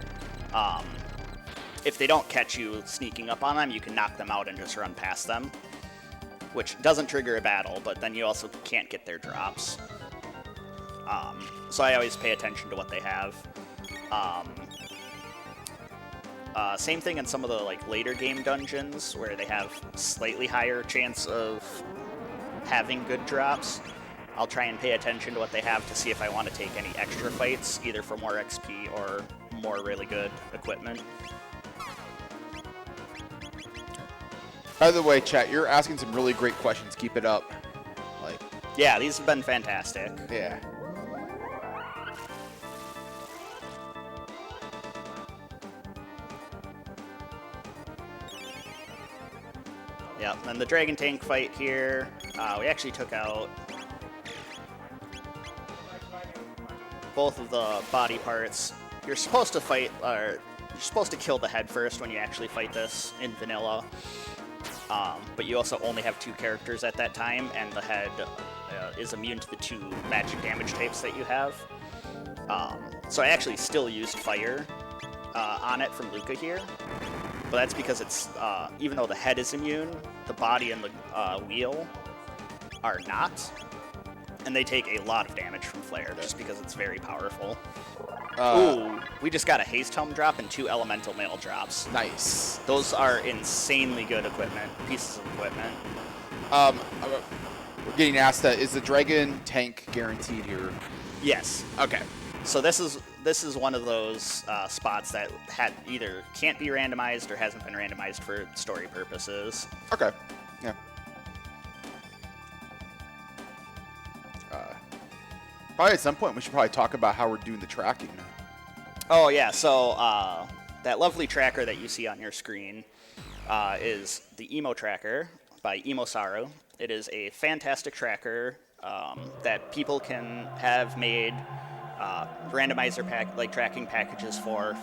if they don't catch you sneaking up on them, you can knock them out and just run past them, which doesn't trigger a battle, but then you also can't get their drops. So I always pay attention to what they have. Same thing in some of the like later game dungeons where they have slightly higher chance of having good drops. I'll try and pay attention to what they have to see if I want to take any extra fights, either for more XP or more really good equipment. By the way, chat, you're asking some really great questions. Keep it up. Like, Yeah, these have been fantastic. yeah. Yep, and the Dragon Tank fight here, we actually took out both of the body parts. You're supposed to fight, or you're supposed to kill the head first when you actually fight this in vanilla. But you also only have 2 characters at that time, and the head is immune to the 2 magic damage types that you have. So I actually still used fire on it from Luca here. But that's because it's, even though the head is immune, the body and the wheel are not. And they take a lot of damage from Flare just because it's very powerful. Ooh, we just got a Haste Helm drop and 2 Elemental Mail drops. Nice. Those are insanely good pieces of equipment. We're getting asked that, is the Dragon tank guaranteed here? Yes. Okay. So this is one of those spots that either can't be randomized or hasn't been randomized for story purposes. Okay. Yeah. Probably at some point we should probably talk about how we're doing the tracking. Oh yeah, so that lovely tracker that you see on your screen is the Emo Tracker by Emosaru. It is a fantastic tracker that people can have made randomizer tracking packages for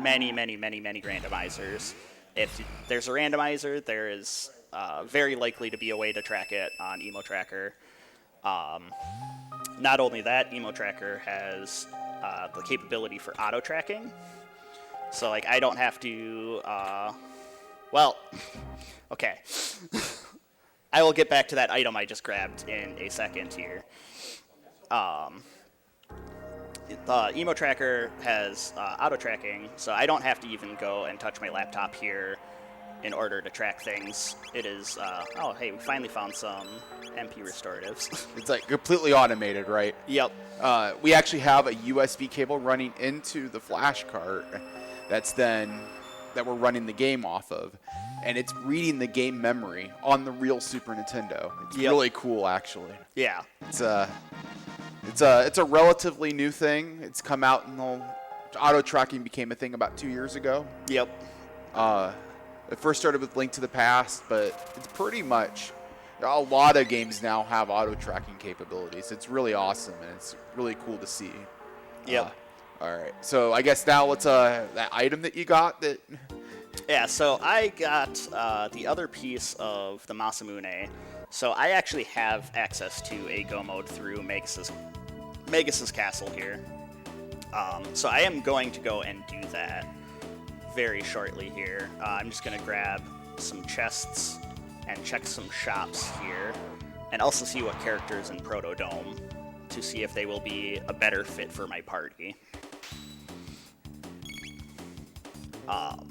many randomizers. If there's a randomizer, there is very likely to be a way to track it on Emo Tracker. Not only that, Emo Tracker has the capability for auto tracking. So like I don't have to well, okay. I will get back to that item I just grabbed in a second here. The Emo Tracker has auto tracking, so I don't have to even go and touch my laptop here in order to track things. It is, oh hey, we finally found some MP restoratives. It's like completely automated, right? Yep. We actually have a USB cable running into the flash cart that we're running the game off of, and it's reading the game memory on the real Super Nintendo. It's really cool, actually. Yeah. It's a relatively new thing. It's come out, and auto tracking became a thing about 2 years ago. Yep. It first started with Link to the Past, but it's pretty much a lot of games now have auto tracking capabilities. It's really awesome, and it's really cool to see. Yep. All right. So I guess now what's that item that you got that? Yeah, so I got the other piece of the Masamune. So I actually have access to a Go mode through Magus's castle here. So I am going to go and do that very shortly here. I'm just going to grab some chests and check some shops here, and also see what characters in Proto Dome to see if they will be a better fit for my party. But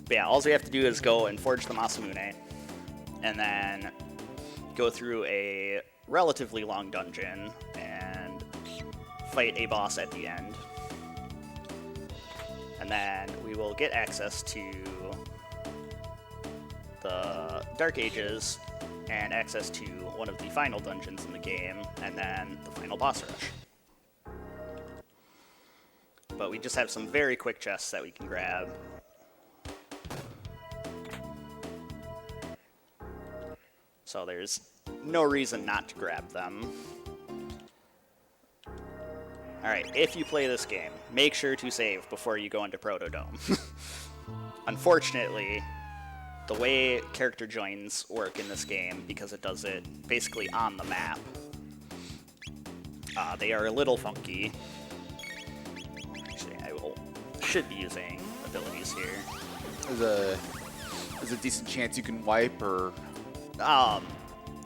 yeah, all we have to do is go and forge the Masamune, and then go through a relatively long dungeon and fight a boss at the end. And then we will get access to the Dark Ages and access to one of the final dungeons in the game, and then the final boss rush. But we just have some very quick chests that we can grab. So there's no reason not to grab them. Alright, if you play this game, make sure to save before you go into Proto Dome. Unfortunately, the way character joins work in this game, because it does it basically on the map, they are a little funky. Actually, should be using abilities here. There's a decent chance you can wipe, or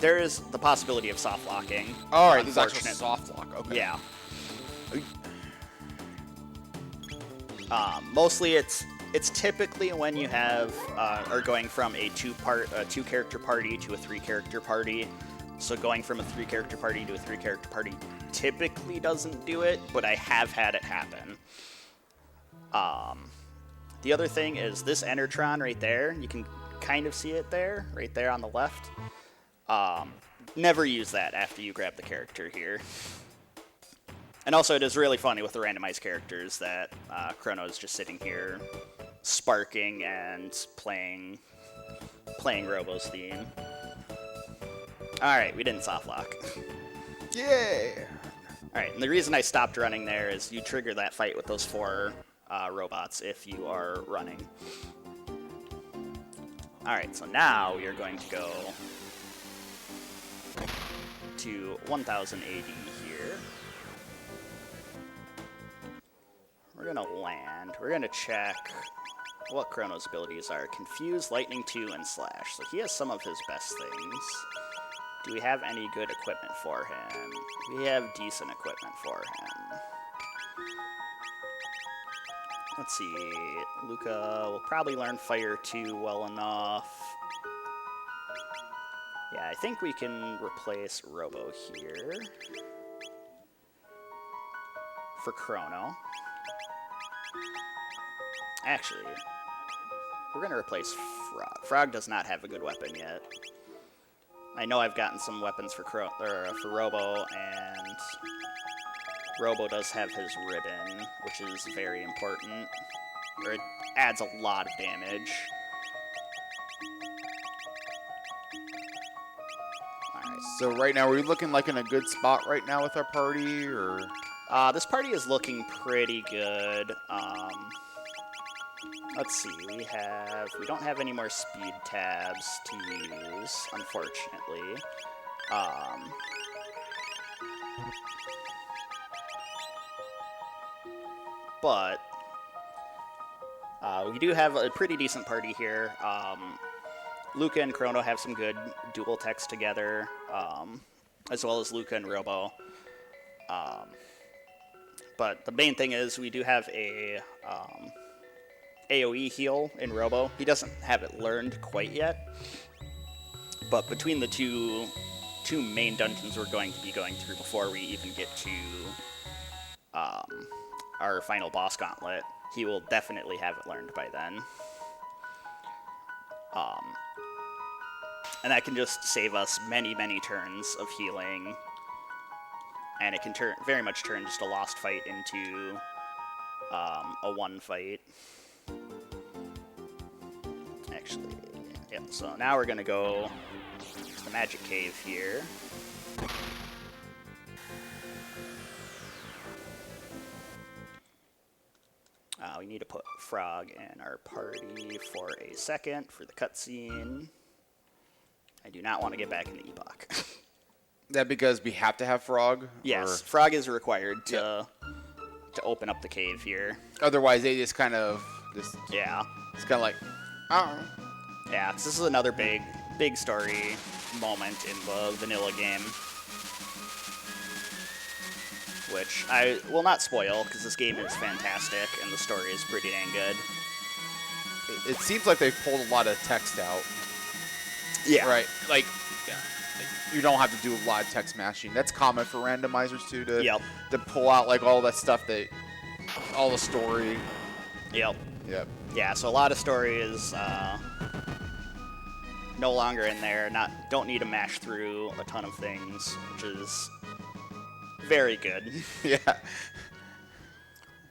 there is the possibility of soft locking. all right, there's actually soft lock. Okay. Yeah. Mostly it's typically when you have are going from a two character party to a 3 character party. So going from a 3 character party to a 3 character party typically doesn't do it, but I have had it happen. The other thing is this Enertron right there. You can kind of see it there, right there on the left. Never use that after you grab the character here. And also, it is really funny with the randomized characters that Chrono is just sitting here sparking and playing Robo's theme. Alright, we didn't soft lock. Yeah. Alright, and the reason I stopped running there is you trigger that fight with those 4 robots if you are running. Alright, so now we are going to go to 1080 here. We're going to land. We're going to check what Chrono's abilities are. Confuse, Lightning 2, and Slash. So he has some of his best things. Do we have any good equipment for him? We have decent equipment for him. Let's see. Luca will probably learn Fire 2 well enough. Yeah, I think we can replace Robo here for Chrono. Actually, we're going to replace Frog. Frog does not have a good weapon yet. I know I've gotten some weapons for Robo, and Robo does have his ribbon, which is very important. Or it adds a lot of damage. Alright. So right now, are we looking like in a good spot right now with our party, or? This party is looking pretty good. Let's see, we don't have any more speed tabs to use, unfortunately. But we do have a pretty decent party here. Luca and Chrono have some good dual techs together, as well as Luca and Robo. But the main thing is we do have a AoE heal in Robo. He doesn't have it learned quite yet, but between the two main dungeons we're going to be going through before we even get to our final boss gauntlet, he will definitely have it learned by then. And that can just save us many, many turns of healing, and it can very much turn just a lost fight into a one fight. Actually, yep, so now we're going to go to the Magic Cave here. We need to put Frog in our party for a second for the cutscene. I do not want to get back in the epoch. That because we have to have Frog? Yes, or? Frog is required to open up the cave here. Otherwise, they just kind of... Yeah. It's kind of like... Oh. Yeah, 'cause this is another big story moment in the vanilla game, which I will not spoil because this game is fantastic and the story is pretty dang good. It seems like they pulled a lot of text out. Yeah. Right. Like you don't have to do a lot of text mashing. That's common for randomizers too, to pull out like all that stuff all the story. Yep. Yep. Yeah, so a lot of story is no longer in there. Don't need to mash through a ton of things, which is very good. Yeah.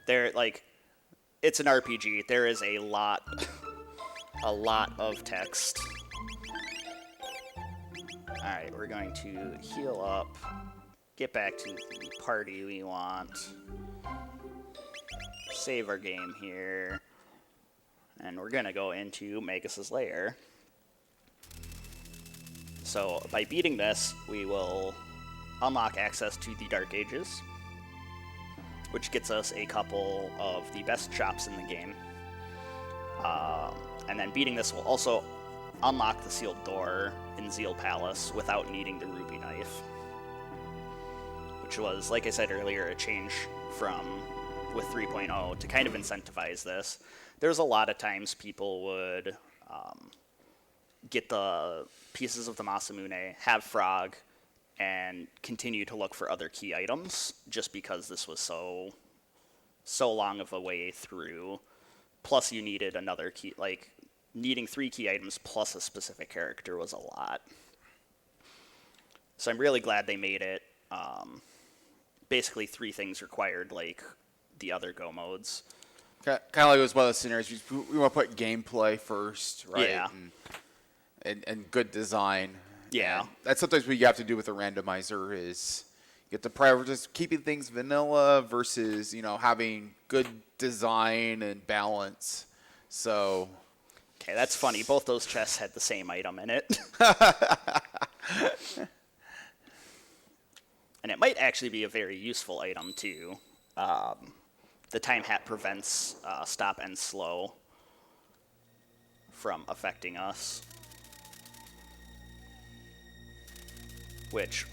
It's an RPG. There is a lot of text. All right, we're going to heal up, get back to the party we want, save our game here, and we're gonna go into Magus's Lair. So by beating this, we will unlock access to the Dark Ages, which gets us a couple of the best shops in the game. And then beating this will also unlock the sealed door in Zeal Palace without needing the ruby knife, which was, like I said earlier, a change with 3.0 to kind of incentivize this. There's a lot of times people would get the pieces of the Masamune, have Frog, and continue to look for other key items just because this was so long of a way through. Plus you needed another key, needing 3 key items plus a specific character was a lot. So I'm really glad they made it basically 3 things required like the other Go modes. Kind of like it was one of those scenarios. We want to put gameplay first, right? Yeah. And good design. Yeah. And that's sometimes what you have to do with a randomizer is you have to prioritize keeping things vanilla versus, having good design and balance. So... Okay, that's funny. Both those chests had the same item in it. And it might actually be a very useful item, too. The time hat prevents stop and slow from affecting us. which,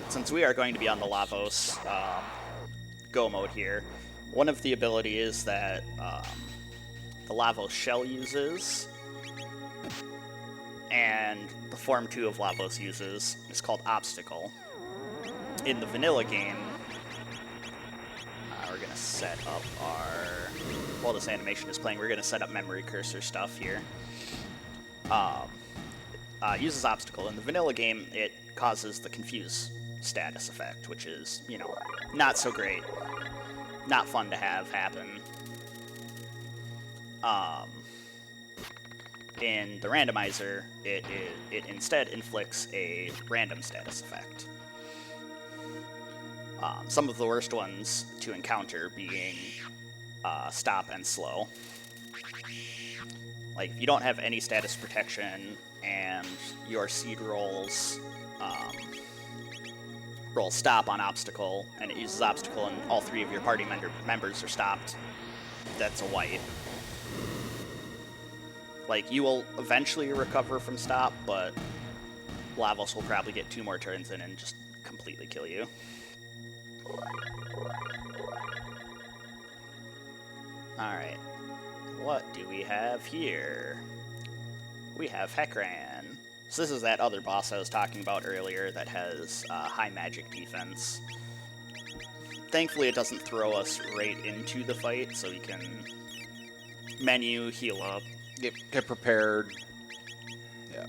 since we are going to be on the Lavos Go mode here, one of the abilities that the Lavos shell uses and the Form 2 of Lavos uses is called Obstacle. In the vanilla game, we're going to set up our... While this animation is playing, we're going to set up memory cursor stuff here. Uses Obstacle. In the vanilla game, it causes the Confuse status effect, which is, you know, not so great. Not fun to have happen. In the Randomizer, it instead inflicts a random status effect. Some of the worst ones to encounter being stop and slow. Like, if you don't have any status protection and your seed rolls roll stop on Obstacle, and it uses Obstacle and all 3 of your party members are stopped, that's a wipe. Like, you will eventually recover from stop, but Lavos will probably get 2 more turns in and just completely kill you. Alright, what do we have here? We have Hecarim. So this is that other boss I was talking about earlier that has high magic defense. Thankfully it doesn't throw us right into the fight, so we can menu, heal up. Get prepared. Yeah.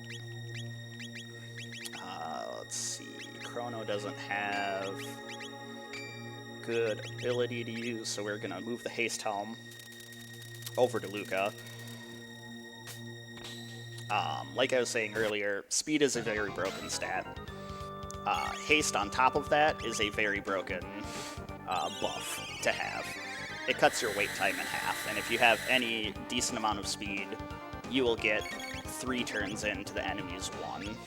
Let's see, Chrono doesn't have good ability to use, so we're gonna move the Haste Helm over to Luca. Like I was saying earlier, speed is a very broken stat. Haste on top of that is a very broken buff to have. It cuts your wait time in half, and if you have any decent amount of speed, you will get 3 turns into the enemy's 1.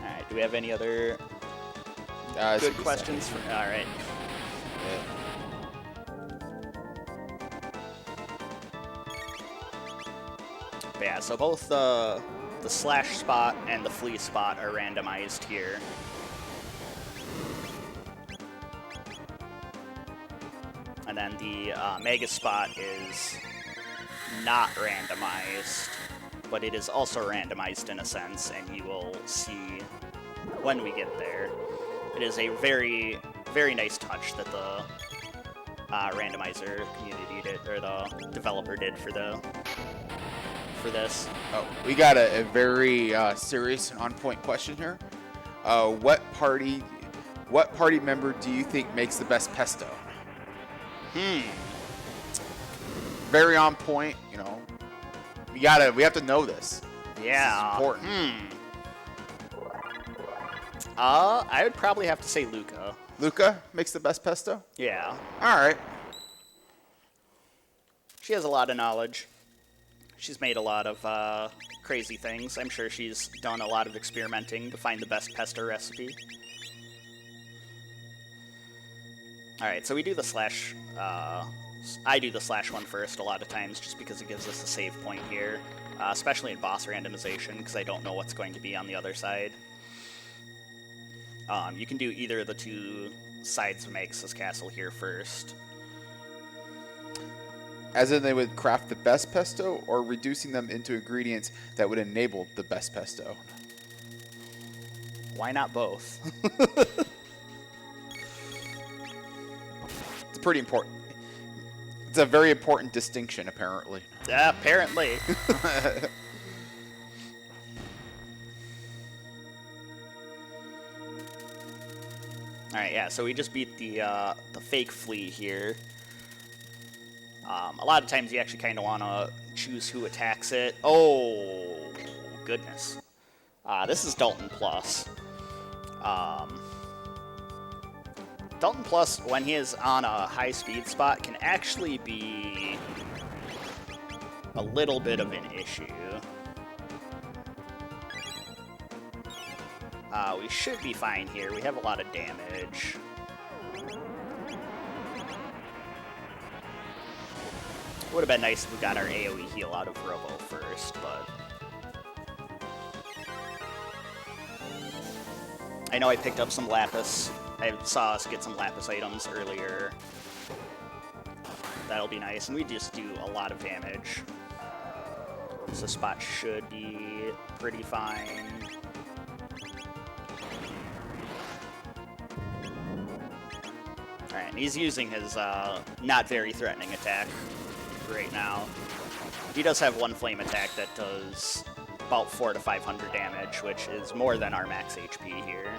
Alright, do we have any other good questions? Alright. Yeah. But yeah, so both the slash spot and the flee spot are randomized here. And then the Magus spot is not randomized, but it is also randomized in a sense, and you will see when we get there. It is a very, very nice touch that the randomizer community did, or the developer did for this. Oh, we got a very serious and on-point question here. What party member do you think makes the best pesto? Very on point. You know, we have to know this. Yeah. This is important. I would probably have to say Luca. Luca makes the best pesto? Yeah. All right. She has a lot of knowledge. She's made a lot of crazy things. I'm sure she's done a lot of experimenting to find the best pesto recipe. Alright, so we do the slash... I do the slash one first a lot of times just because it gives us a save point here. Especially in boss randomization, because I don't know what's going to be on the other side. You can do either of the 2 sides of Magus' castle here first. As in they would craft the best pesto, or reducing them into ingredients that would enable the best pesto? Why not both? It's pretty important. It's a very important distinction, apparently. Apparently. Alright, yeah, so we just beat the fake flea here. A lot of times you actually kind of want to choose who attacks it. Oh, goodness. This is Dalton Plus. Dalton Plus, when he is on a high speed spot, can actually be a little bit of an issue. We should be fine here. We have a lot of damage. Would have been nice if we got our AoE heal out of Robo first, but... I know I picked up some Lapis. I saw us get some Lapis items earlier. That'll be nice, and we just do a lot of damage. So spot should be pretty fine. Alright, and he's using his not very threatening attack right now. He does have one flame attack that does about 400 to 500 damage, which is more than our max HP here.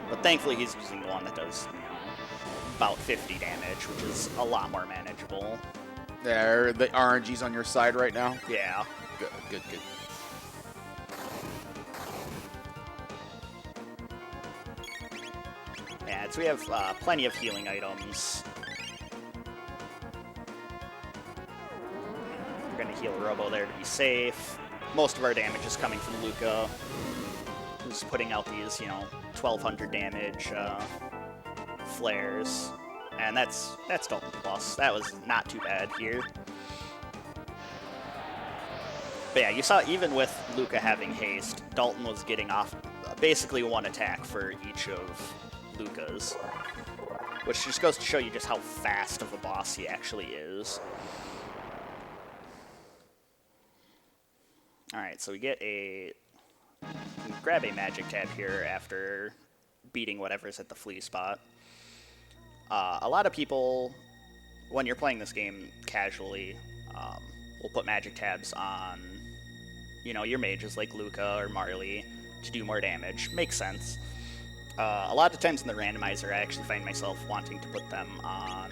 But thankfully he's using the one that does, you know, about 50 damage, which is a lot more manageable. There, the RNG's on your side right now? Yeah. Good, good, good. Yeah, so we have plenty of healing items. We're going to heal Robo there to be safe. Most of our damage is coming from Luca, who's putting out these, you know, 1200 damage flares. And that's Dalton Plus. That was not too bad here. But yeah, you saw even with Luca having haste, Dalton was getting off basically one attack for each of Luca's, which just goes to show you just how fast of a boss he actually is. Alright, so we get a... we can grab a magic tab here after beating whatever's at the flea spot. A lot of people, when you're playing this game casually, will put magic tabs on, you know, your mages like Luca or Marley to do more damage. Makes sense. A lot of times in the randomizer, I actually find myself wanting to put them on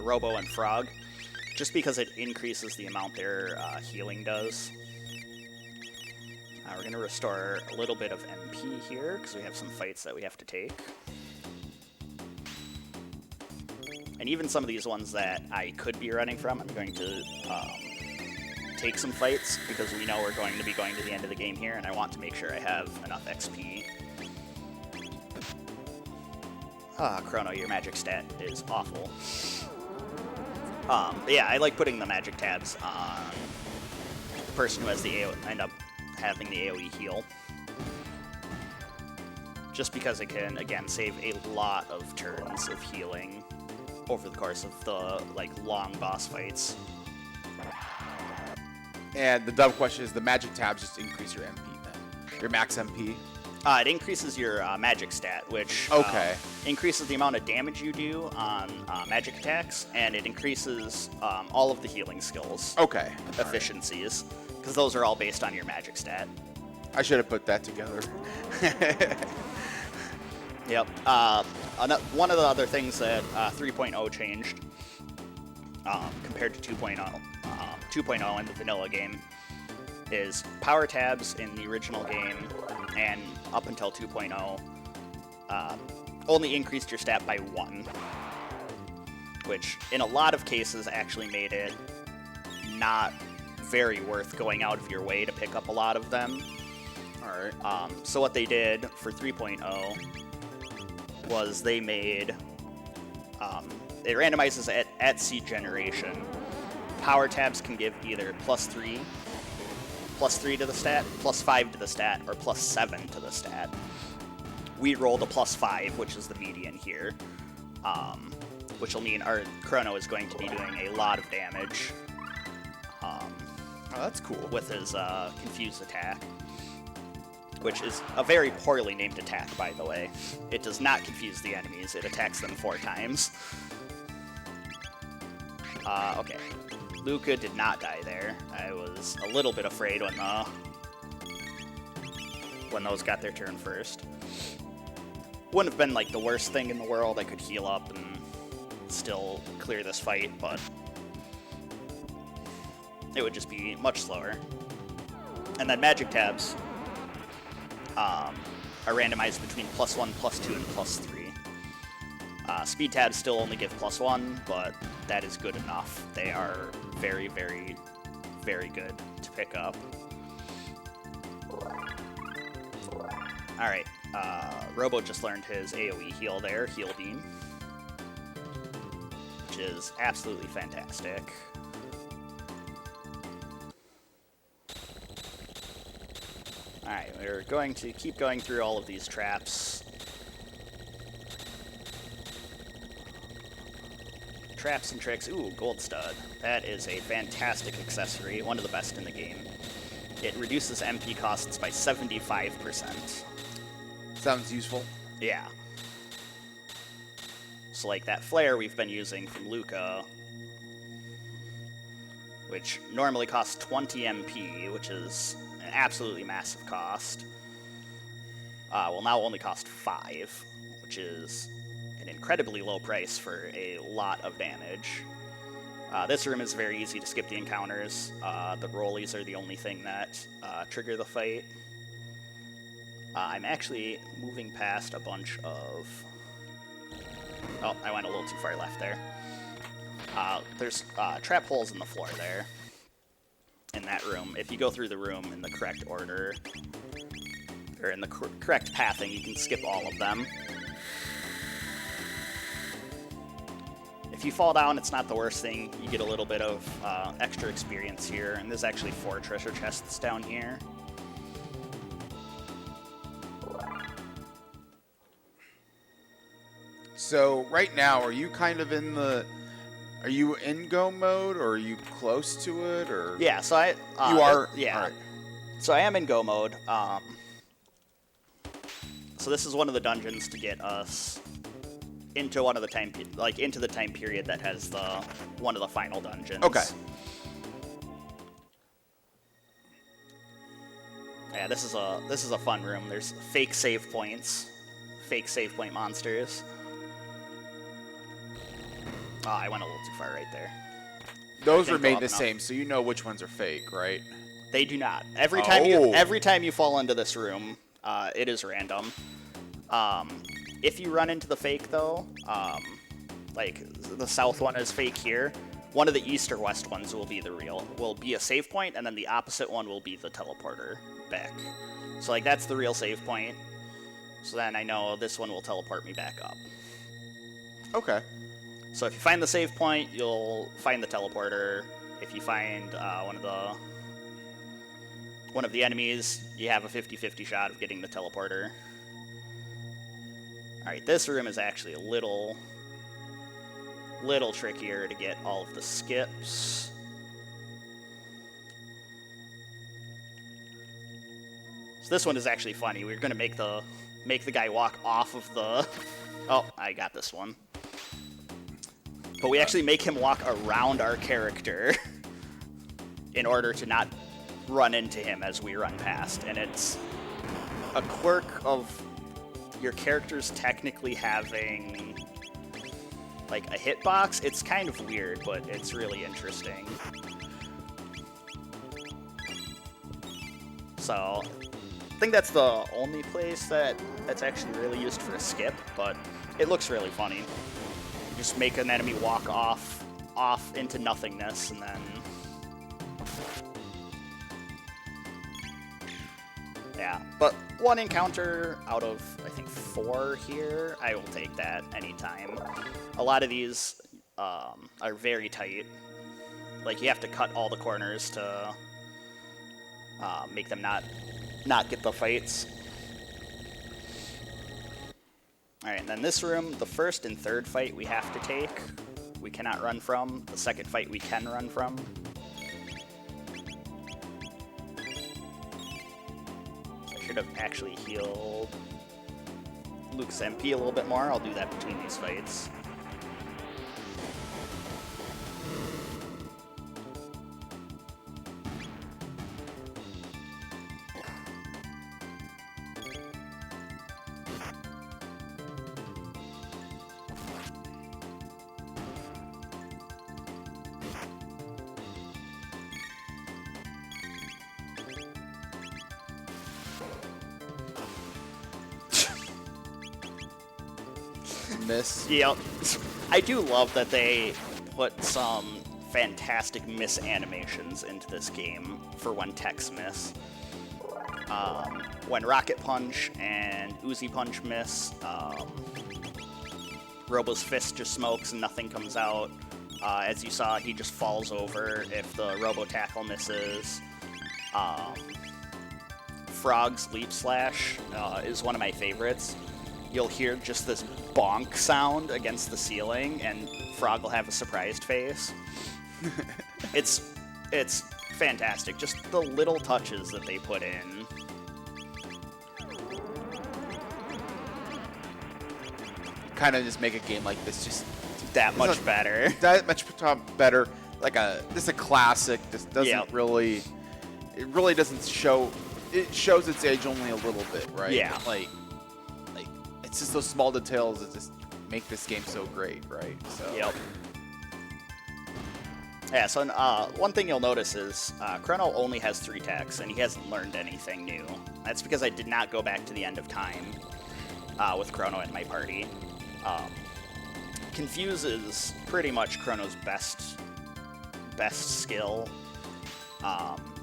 Robo and Frog, just because it increases the amount their healing does. We're going to restore a little bit of MP here, because we have some fights that we have to take. And even some of these ones that I could be running from, I'm going to take some fights, because we know we're going to be going to the end of the game here, and I want to make sure I have enough XP. Chrono, your magic stat is awful. But yeah, I like putting the magic tabs on the person who has the AoE, end up having the AoE heal. Just because it can, again, save a lot of turns of healing over the course of the, like, long boss fights. And the dumb question is, the magic tabs just increase your MP then? Your max MP? It increases your magic stat, which increases the amount of damage you do on magic attacks, and it increases all of the healing skills. Efficiencies, because those are all based on your magic stat. I should have put that together. Yep. One of the other things that 3.0 changed compared to 2.0, 2.0 in the vanilla game, is power tabs in the original game and up until 2.0 only increased your stat by 1, which in a lot of cases actually made it not very worth going out of your way to pick up a lot of them. Alright. So what they did for 3.0 was they made, it randomizes at seed generation. Power tabs can give either +3 to the stat, +5 to the stat, or +7 to the stat. We rolled a +5, which is the median here, which will mean our Chrono is going to be doing a lot of damage. Oh, that's cool. With his confused attack, which is a very poorly named attack, by the way. It does not confuse the enemies, it attacks them 4 times. Okay. Luca did not die there. I was a little bit afraid when those got their turn first. Wouldn't have been like the worst thing in the world. I could heal up and still clear this fight, but it would just be much slower. And then magic tabs are randomized between +1, +2, and +3. Speed tabs still only give +1, but that is good enough. They are very, very, very good to pick up. Alright, Robo just learned his AoE heal there, Heal Beam. which is absolutely fantastic. Alright, we're going to keep going through all of these traps. Traps and tricks. Ooh, gold stud. That is a fantastic accessory, one of the best in the game. It reduces MP costs by 75%. Sounds useful. Yeah. So like that flare we've been using from Luca, which normally costs 20 MP, which is an absolutely massive cost, will now only cost 5, which is an incredibly low price for a lot of damage. This room is very easy to skip the encounters. The rollies are the only thing that trigger the fight. I'm actually moving past a bunch of... Oh, I went a little too far left there. There's trap holes in the floor there, in that room. If you go through the room in the correct order, or in the correct pathing, you can skip all of them. If you fall down, it's not the worst thing. You get a little bit of extra experience here, and there's actually 4 treasure chests down here. So right now, are you kind of in the... Are you in go mode, or are you close to it, or... Yeah, so I... you are? Yeah. All right. So I am in go mode. So this is one of the dungeons to get us into one of the into the time period that has one of the final dungeons. Okay. Yeah, this is a fun room. There's fake save points, fake save point monsters. Oh, I went a little too far right there. Those Didn't go remain up the enough. same, so you know which ones are fake, right? They do not. Every time you fall into this room, it is random. If you run into the fake though, like the south one is fake here, one of the east or west ones will be a save point, and then the opposite one will be the teleporter back. So like that's the real save point. So then I know this one will teleport me back up. Okay. So if you find the save point, you'll find the teleporter. If you find one of the enemies, you have a 50-50 shot of getting the teleporter. Alright, this room is actually a little trickier to get all of the skips. So this one is actually funny. We're gonna make the guy walk off of the... Oh, I got this one. But we actually make him walk around our character in order to not run into him as we run past. And it's a quirk of your characters technically having like a hitbox. It's kind of weird, but it's really interesting. So I think that's the only place that's actually really used for a skip, but it looks really funny. You just make an enemy walk off into nothingness, and then... Yeah, but one encounter out of, I think, 4 here, I will take that anytime. A lot of these are very tight. Like, you have to cut all the corners to make them not get the fights. Alright, and then this room, the first and third fight we have to take. We cannot run from. The second fight we can run from. I should have actually healed Luke's MP a little bit more. I'll do that between these fights. Miss. Yep. I do love that they put some fantastic miss animations into this game for when techs miss. When Rocket Punch and Uzi Punch miss, Robo's fist just smokes and nothing comes out. As you saw, he just falls over if the Robo Tackle misses. Frog's Leap Slash is one of my favorites. You'll hear just this bonk sound against the ceiling, and Frog will have a surprised face. It's fantastic. Just the little touches that they put in. Kind of just make a game like this just That much better. that much better. Like this is a classic. This doesn't really. It really doesn't show. It shows its age only a little bit, right? Yeah. Like it's just those small details that just make this game so great, right? So. Yep. Yeah, so one thing you'll notice is Chrono only has 3 techs, and he hasn't learned anything new. That's because I did not go back to the end of time with Chrono in my party. Confuse is pretty much Chrono's best skill.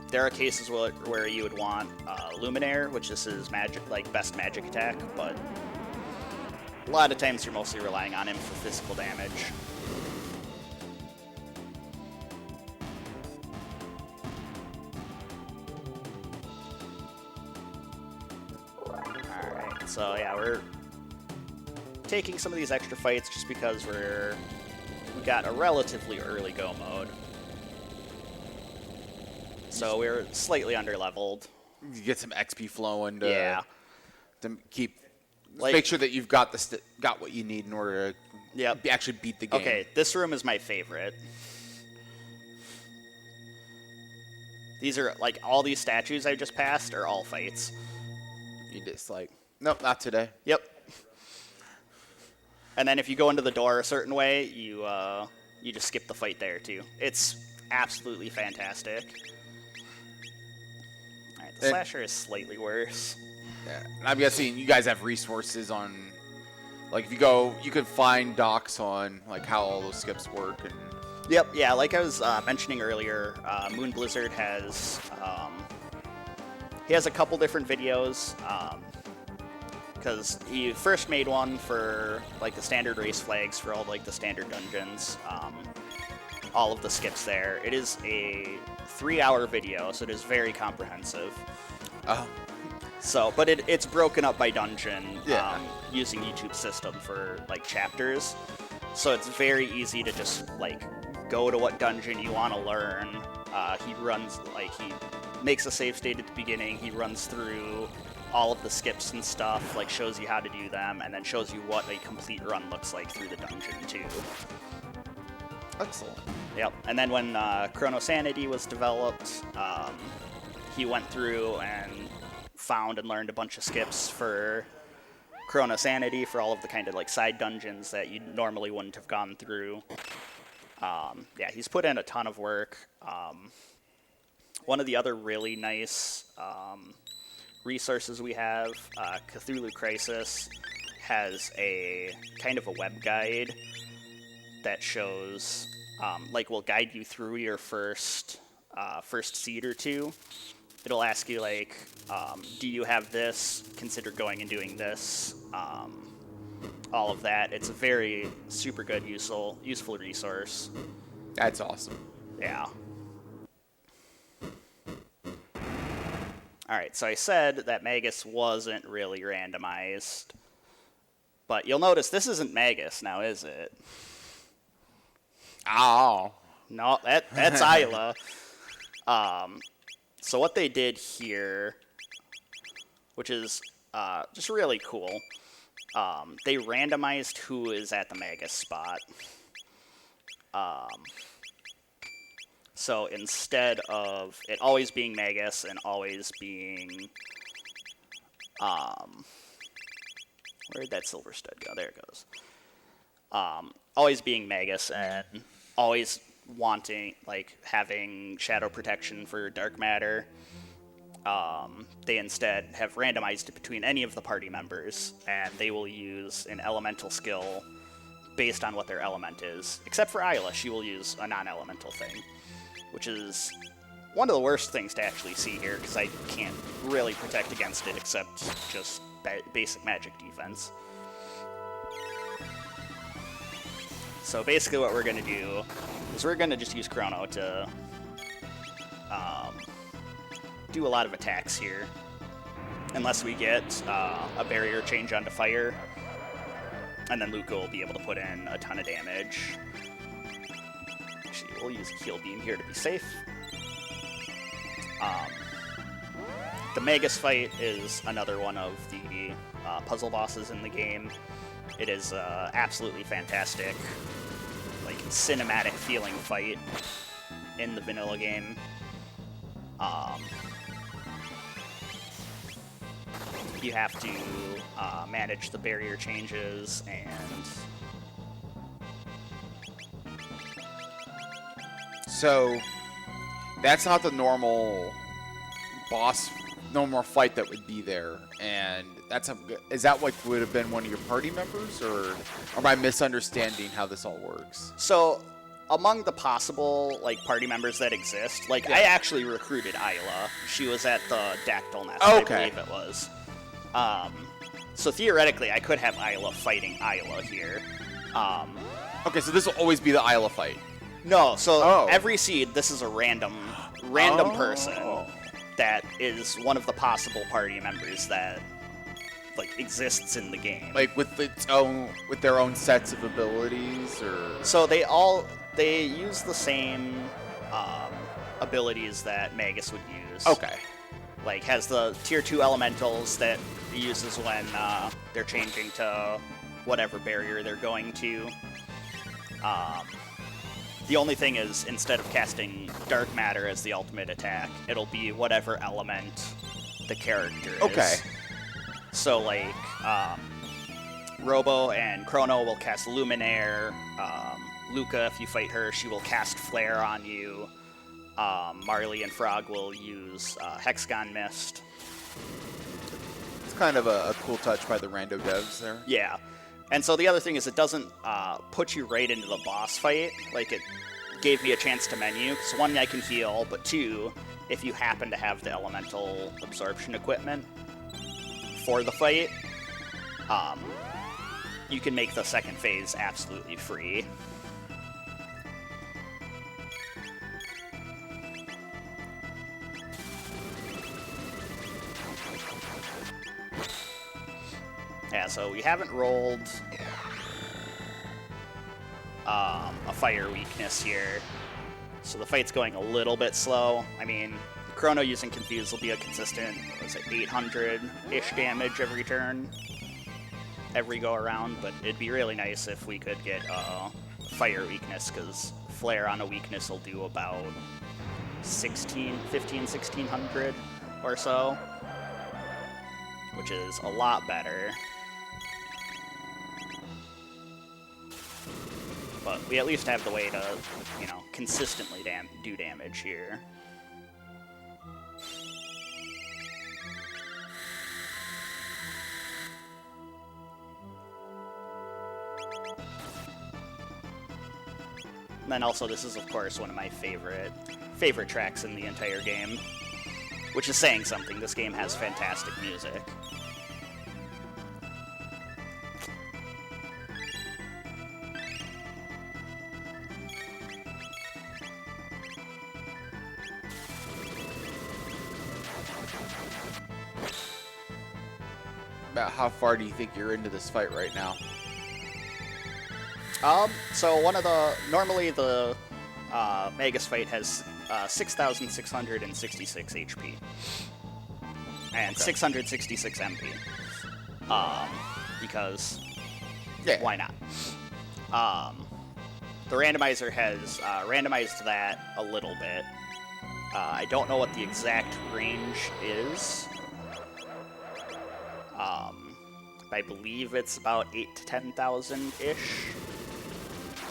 There are cases where you would want Luminaire, which is his best magic attack, but a lot of times you're mostly relying on him for physical damage. Alright, so yeah, we're taking some of these extra fights just because we got a relatively early go mode. So we're slightly under-leveled. You get some XP flowing Yeah. to keep Like- make sure that you've got got what you need in order to Yep. actually beat the game. Okay, this room is my favorite. These are, like, all these statues I just passed are all fights. You just like, nope, not today. Yep. And then if you go into the door a certain way, you just skip the fight there, too. It's absolutely fantastic. Alright, the slasher is slightly worse. Yeah. And I'm guessing you guys have resources on, like, if you go, you can find docs on, like, how all those skips work. And Yep, yeah, like I was mentioning earlier, Moon Blizzard has, he has a couple different videos, because he first made one for, like, the standard race flags for all, like, the standard dungeons, all of the skips there. It is a 3-hour video, so it is very comprehensive. oh, So, but it's broken up by dungeon, Yeah. using YouTube system for, like, chapters. So it's very easy to just, like, go to what dungeon you want to learn. He runs, like, he makes a save state at the beginning, he runs through all of the skips and stuff, like, shows you how to do them, and then shows you what a complete run looks like through the dungeon, too. excellent. Yep, and then when Chrono Sanity was developed, he went through and found and learned a bunch of skips for Chrono Sanity for all of the kind of, like, side dungeons that you normally wouldn't have gone through. Yeah, he's put in a ton of work. One of the other really nice resources we have, Cthulhu Crisis, has a kind of a web guide that shows, like, will guide you through your first seed or two. It'll ask you, like, do you have this? Consider going and doing this. All of that. It's a very super good, useful resource. That's awesome. Yeah. Alright, so I said that Magus wasn't really randomized. But you'll notice this isn't Magus now, is it? Oh. No, that's Isla. So what they did here, which is just really cool, they randomized who is at the Magus spot. So instead of it always being Magus and always being, where did that silver stud go? There it goes. Always being Magus and always wanting, like, having shadow protection for dark matter. They instead have randomized it between any of the party members, and they will use an elemental skill based on what their element is. Except for Isla, she will use a non-elemental thing, which is one of the worst things to actually see here, because I can't really protect against it except just basic magic defense. So basically what we're going to do is we're going to just use Chrono to do a lot of attacks here. Unless we get a barrier change onto fire. And then Luca will be able to put in a ton of damage. Actually, we'll use Heal Beam here to be safe. The Magus Fight is another one of the puzzle bosses in the game. It is absolutely fantastic, like cinematic feeling fight in the vanilla game. You have to manage the barrier changes and... So, that's not the normal boss, normal fight that would be there, and is that what would have been one of your party members, or am I misunderstanding how this all works? So, among the possible party members that exist, I actually recruited Isla. She was at the Dactyl Nest, I believe it was. So theoretically, I could have Isla fighting Isla here. Okay, so this will always be the Isla fight. No, so every seed, this is a random person that is one of the possible party members that exists in the game. Like with their own sets of abilities, or so they use the same abilities that Magus would use. Okay. Has the tier 2 elementals that he uses when they're changing to whatever barrier they're going to. The only thing is, instead of casting Dark Matter as the ultimate attack, it'll be whatever element the character is. Okay. So, Robo and Chrono will cast Luminaire. Luca, if you fight her, she will cast Flare on you. Marley and Frog will use Hexagon Mist. It's kind of a cool touch by the rando devs there. Yeah. And so the other thing is it doesn't put you right into the boss fight. It gave me a chance to menu. So one, I can heal, but two, if you happen to have the elemental absorption equipment for the fight, you can make the second phase absolutely free. Yeah, so we haven't rolled a fire weakness here, so the fight's going a little bit slow. I mean, Chrono using Confuse will be a consistent, 800-ish damage every turn, every go around, but it'd be really nice if we could get a fire weakness, because Flare on a weakness will do about 1600 or so, which is a lot better. But we at least have the way to, consistently do damage here. And then also, this is of course one of my favorite tracks in the entire game, which is saying something. This game has fantastic music. About how far do you think you're into this fight right now? So normally the Magus Fight has 6,666 HP and 666 MP. Because why not? The randomizer has randomized that a little bit. I don't know what the exact range is. I believe it's about 8,000 to 10,000-ish,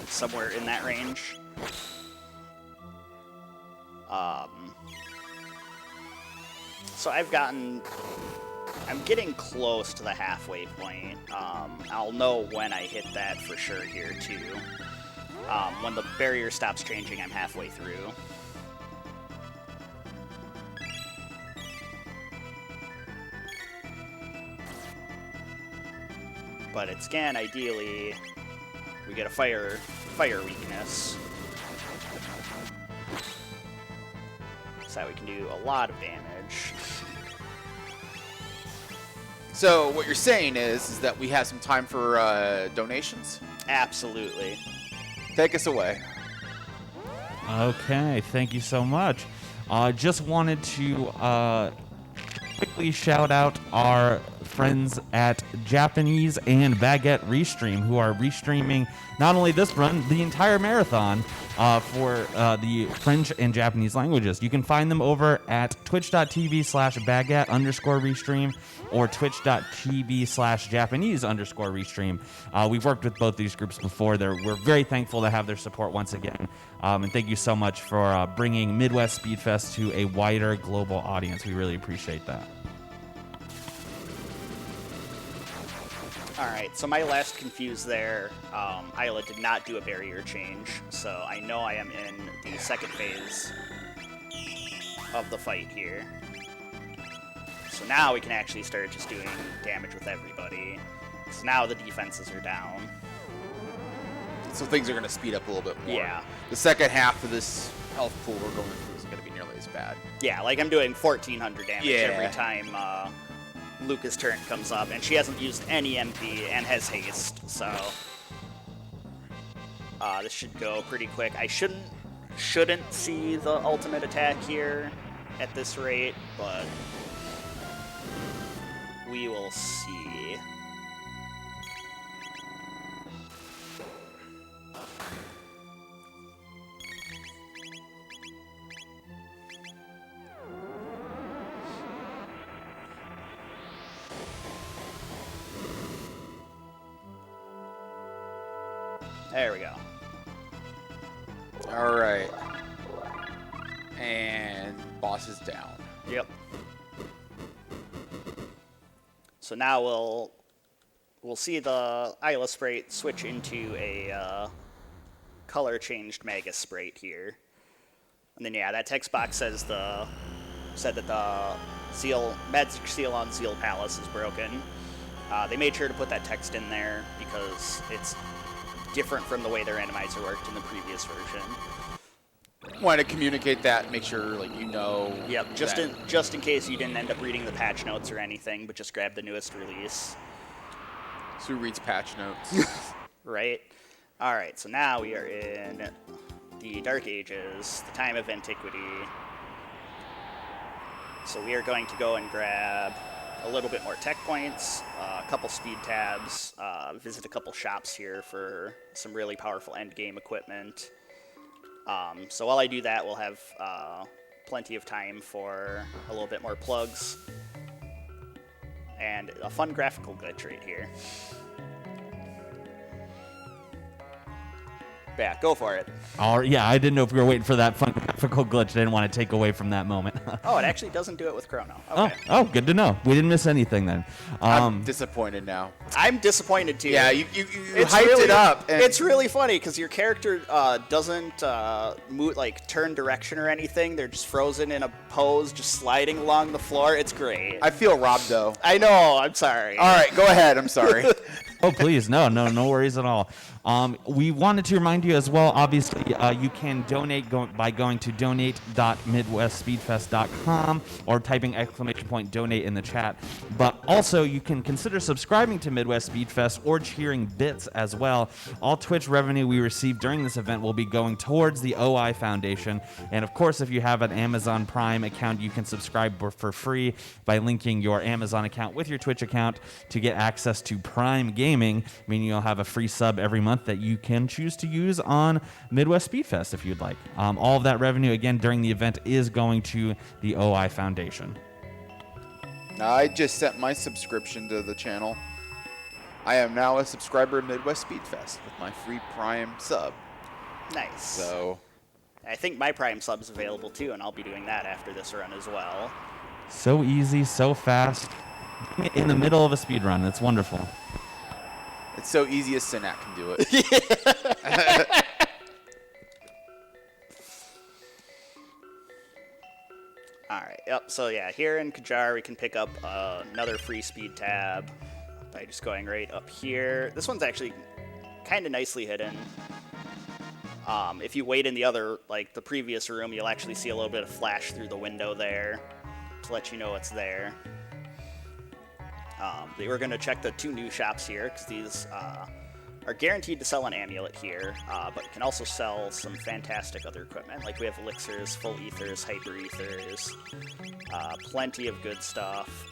somewhere in that range. So I'm getting close to the halfway point. I'll know when I hit that for sure here too. When the barrier stops changing, I'm halfway through. But it's, again, ideally, we get a fire weakness. So we can do a lot of damage. So what you're saying is that we have some time for donations? Absolutely. Take us away. Okay, thank you so much. Just wanted to quickly shout out our friends at Japanese and Baguette Restream, who are restreaming not only this run, the entire marathon for the French and Japanese languages. You can find them over at twitch.tv/baguette_restream or twitch.tv/Japanese_restream. We've worked with both these groups before. We're very thankful to have their support once again. And thank you so much for bringing Midwest Speedfest to a wider global audience. We really appreciate that. All right, so my last confuse there, Isla did not do a barrier change, so I know I am in the second phase of the fight here. So now we can actually start just doing damage with everybody. So now the defenses are down. So things are going to speed up a little bit more. Yeah. The second half of this health pool we're going through isn't going to be nearly as bad. Yeah, like I'm doing 1,400 damage Yeah. every time Luca's turn comes up, and she hasn't used any MP and has haste, so this should go pretty quick. I shouldn't see the ultimate attack here at this rate, but we will see. There we go. All right. And boss is down. Yep. So now we'll see the Isla Sprite switch into a color changed Magus Sprite here. And then yeah, that text box said that the magic seal on Zeal Palace is broken. They made sure to put that text in there because it's different from the way their randomizer worked in the previous version. Want to communicate that, make sure you know. Yep, just in case you didn't end up reading the patch notes or anything, but just grab the newest release. So who reads patch notes? Right? Alright, so now we are in the Dark Ages, the time of antiquity. So we are going to go and grab a little bit more tech points, a couple speed tabs, visit a couple shops here for some really powerful end game equipment. So while I do that, we'll have plenty of time for a little bit more plugs and a fun graphical glitch right here. Yeah, go for it. Yeah, I didn't know if we were waiting for that fun graphical glitch. I didn't want to take away from that moment. Oh, it actually doesn't do it with Chrono. Okay. Oh, good to know. We didn't miss anything then. I'm disappointed now. I'm disappointed too. Yeah, you It's hyped really, it up. And It's really funny because your character doesn't move, turn direction or anything. They're just frozen in a pose, just sliding along the floor. It's great. I feel robbed, though. I know. I'm sorry. All right, go ahead. I'm sorry. Oh, please. No worries at all. We wanted to remind you as well, obviously, you can donate by going to donate.midwestspeedfest.com or typing !donate in the chat. But also, you can consider subscribing to Midwest Speedfest or cheering bits as well. All Twitch revenue we receive during this event will be going towards the OI Foundation. And of course, if you have an Amazon Prime account, you can subscribe for free by linking your Amazon account with your Twitch account to get access to Prime Gaming, meaning you'll have a free sub every month that you can choose to use on Midwest Speedfest if you'd like. All of that revenue, again, during the event is going to the OI Foundation. I just sent my subscription to the channel. I am now a subscriber of Midwest Speedfest with my free Prime sub. Nice. So, I think my Prime sub's available too, and I'll be doing that after this run as well. So easy, so fast, in the middle of a speed run. It's wonderful. it's so easy as Sinat can do it. Alright, yep, so yeah, here in Kajar we can pick up another free speed tab by just going right up here. This one's actually kind of nicely hidden. If you wait in the other, like the previous room, you'll actually see a little bit of flash through the window there to let you know it's there. We're going to check the 2 new shops here, because these are guaranteed to sell an amulet here, but can also sell some fantastic other equipment. Like we have elixirs, full ethers, hyper ethers, plenty of good stuff.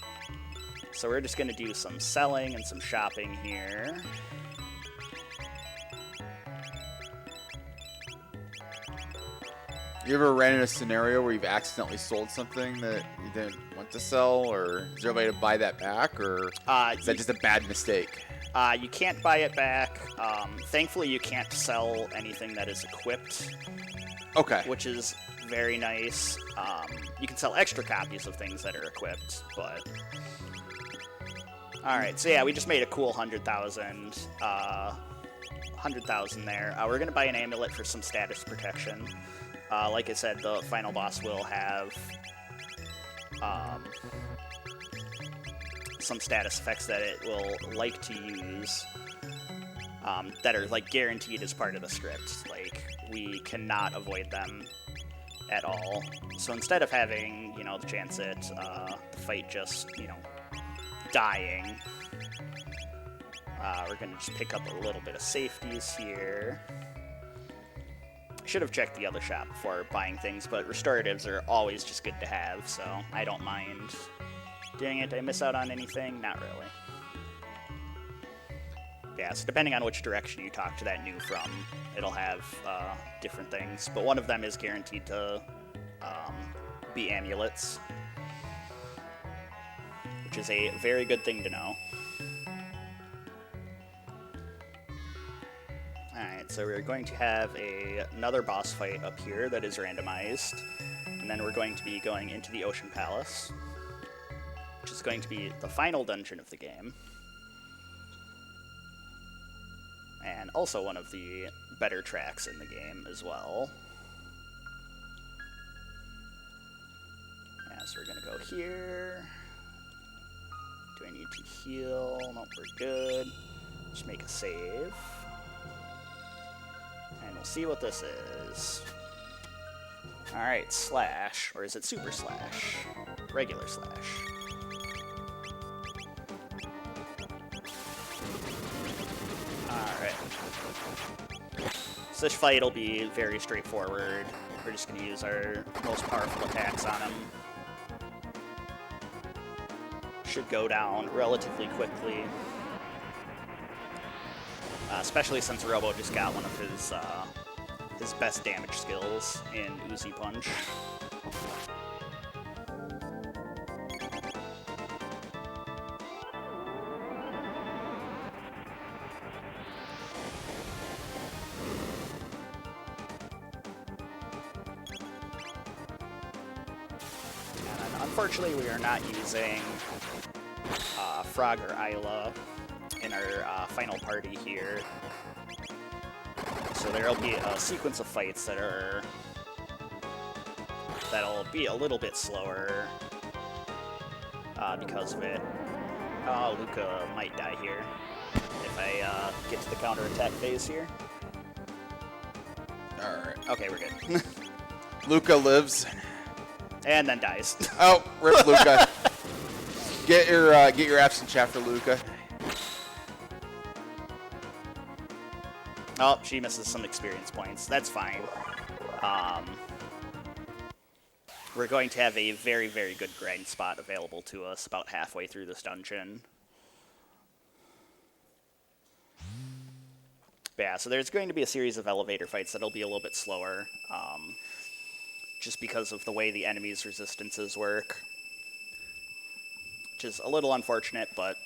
So we're just going to do some selling and some shopping here. You ever ran in a scenario where you've accidentally sold something that you didn't want to sell, or is there a way to buy that back, or is that just a bad mistake? You can't buy it back. Thankfully, you can't sell anything that is equipped. Okay. Which is very nice. You can sell extra copies of things that are equipped, but... Alright, so yeah, we just made a cool 100,000 there. We're going to buy an amulet for some status protection. Like I said, the final boss will have some status effects that it will like to use that are like guaranteed as part of the script. Like, we cannot avoid them at all. So instead of having, you know, the chance at the fight just, you know, dying, we're going to just pick up a little bit of safeties here. Should have checked the other shop before buying things, but restoratives are always just good to have, so I don't mind doing it. Did I miss out on anything? Not really. Yeah, so depending on which direction you talk to that new from, it'll have different things, but one of them is guaranteed to be amulets, which is a very good thing to know. Alright, so we're going to have another boss fight up here that is randomized, and then we're going to be going into the Ocean Palace, which is going to be the final dungeon of the game, and also one of the better tracks in the game as well. Yeah, so we're going to go here. Do I need to heal? Nope, we're good. Just make a save. And we'll see what this is. Alright, slash. Or is it super slash? Regular slash. Alright. So this fight will be very straightforward. We're just going to use our most powerful attacks on him. Should go down relatively quickly. Especially since Robo just got one of his best damage skills in Uzi Punch. And unfortunately, we are not using Frog or Isla in our final party here. So there'll be a sequence of fights that'll be a little bit slower because of it. Oh, Luca might die here if I get to the counterattack phase here. Alright. Okay, we're good. Luca lives. And then dies. Oh, rip Luca. Get your absent chapter, Luca. Oh, she misses some experience points. That's fine. We're going to have a very, very good grind spot available to us about halfway through this dungeon. But yeah, so there's going to be a series of elevator fights that'll be a little bit slower, just because of the way the enemy's resistances work. Which is a little unfortunate, but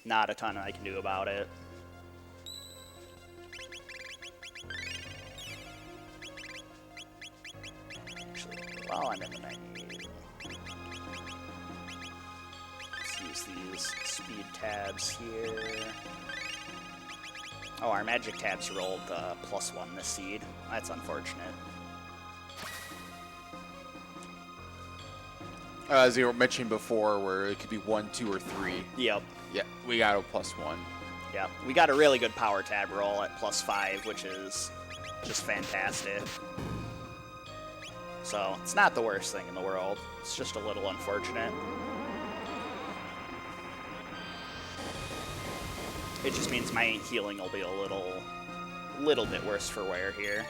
not a ton I can do about it. While I'm in the menu, let's use these speed tabs here. Oh, our magic tabs rolled +1 this seed. That's unfortunate. As you were mentioning before, where it could be 1, 2, or 3. Yep. Yeah, we got a +1. Yeah, we got a really good power tab roll at +5, which is just fantastic. So it's not the worst thing in the world. It's just a little unfortunate. It just means my healing will be a little bit worse for wear here.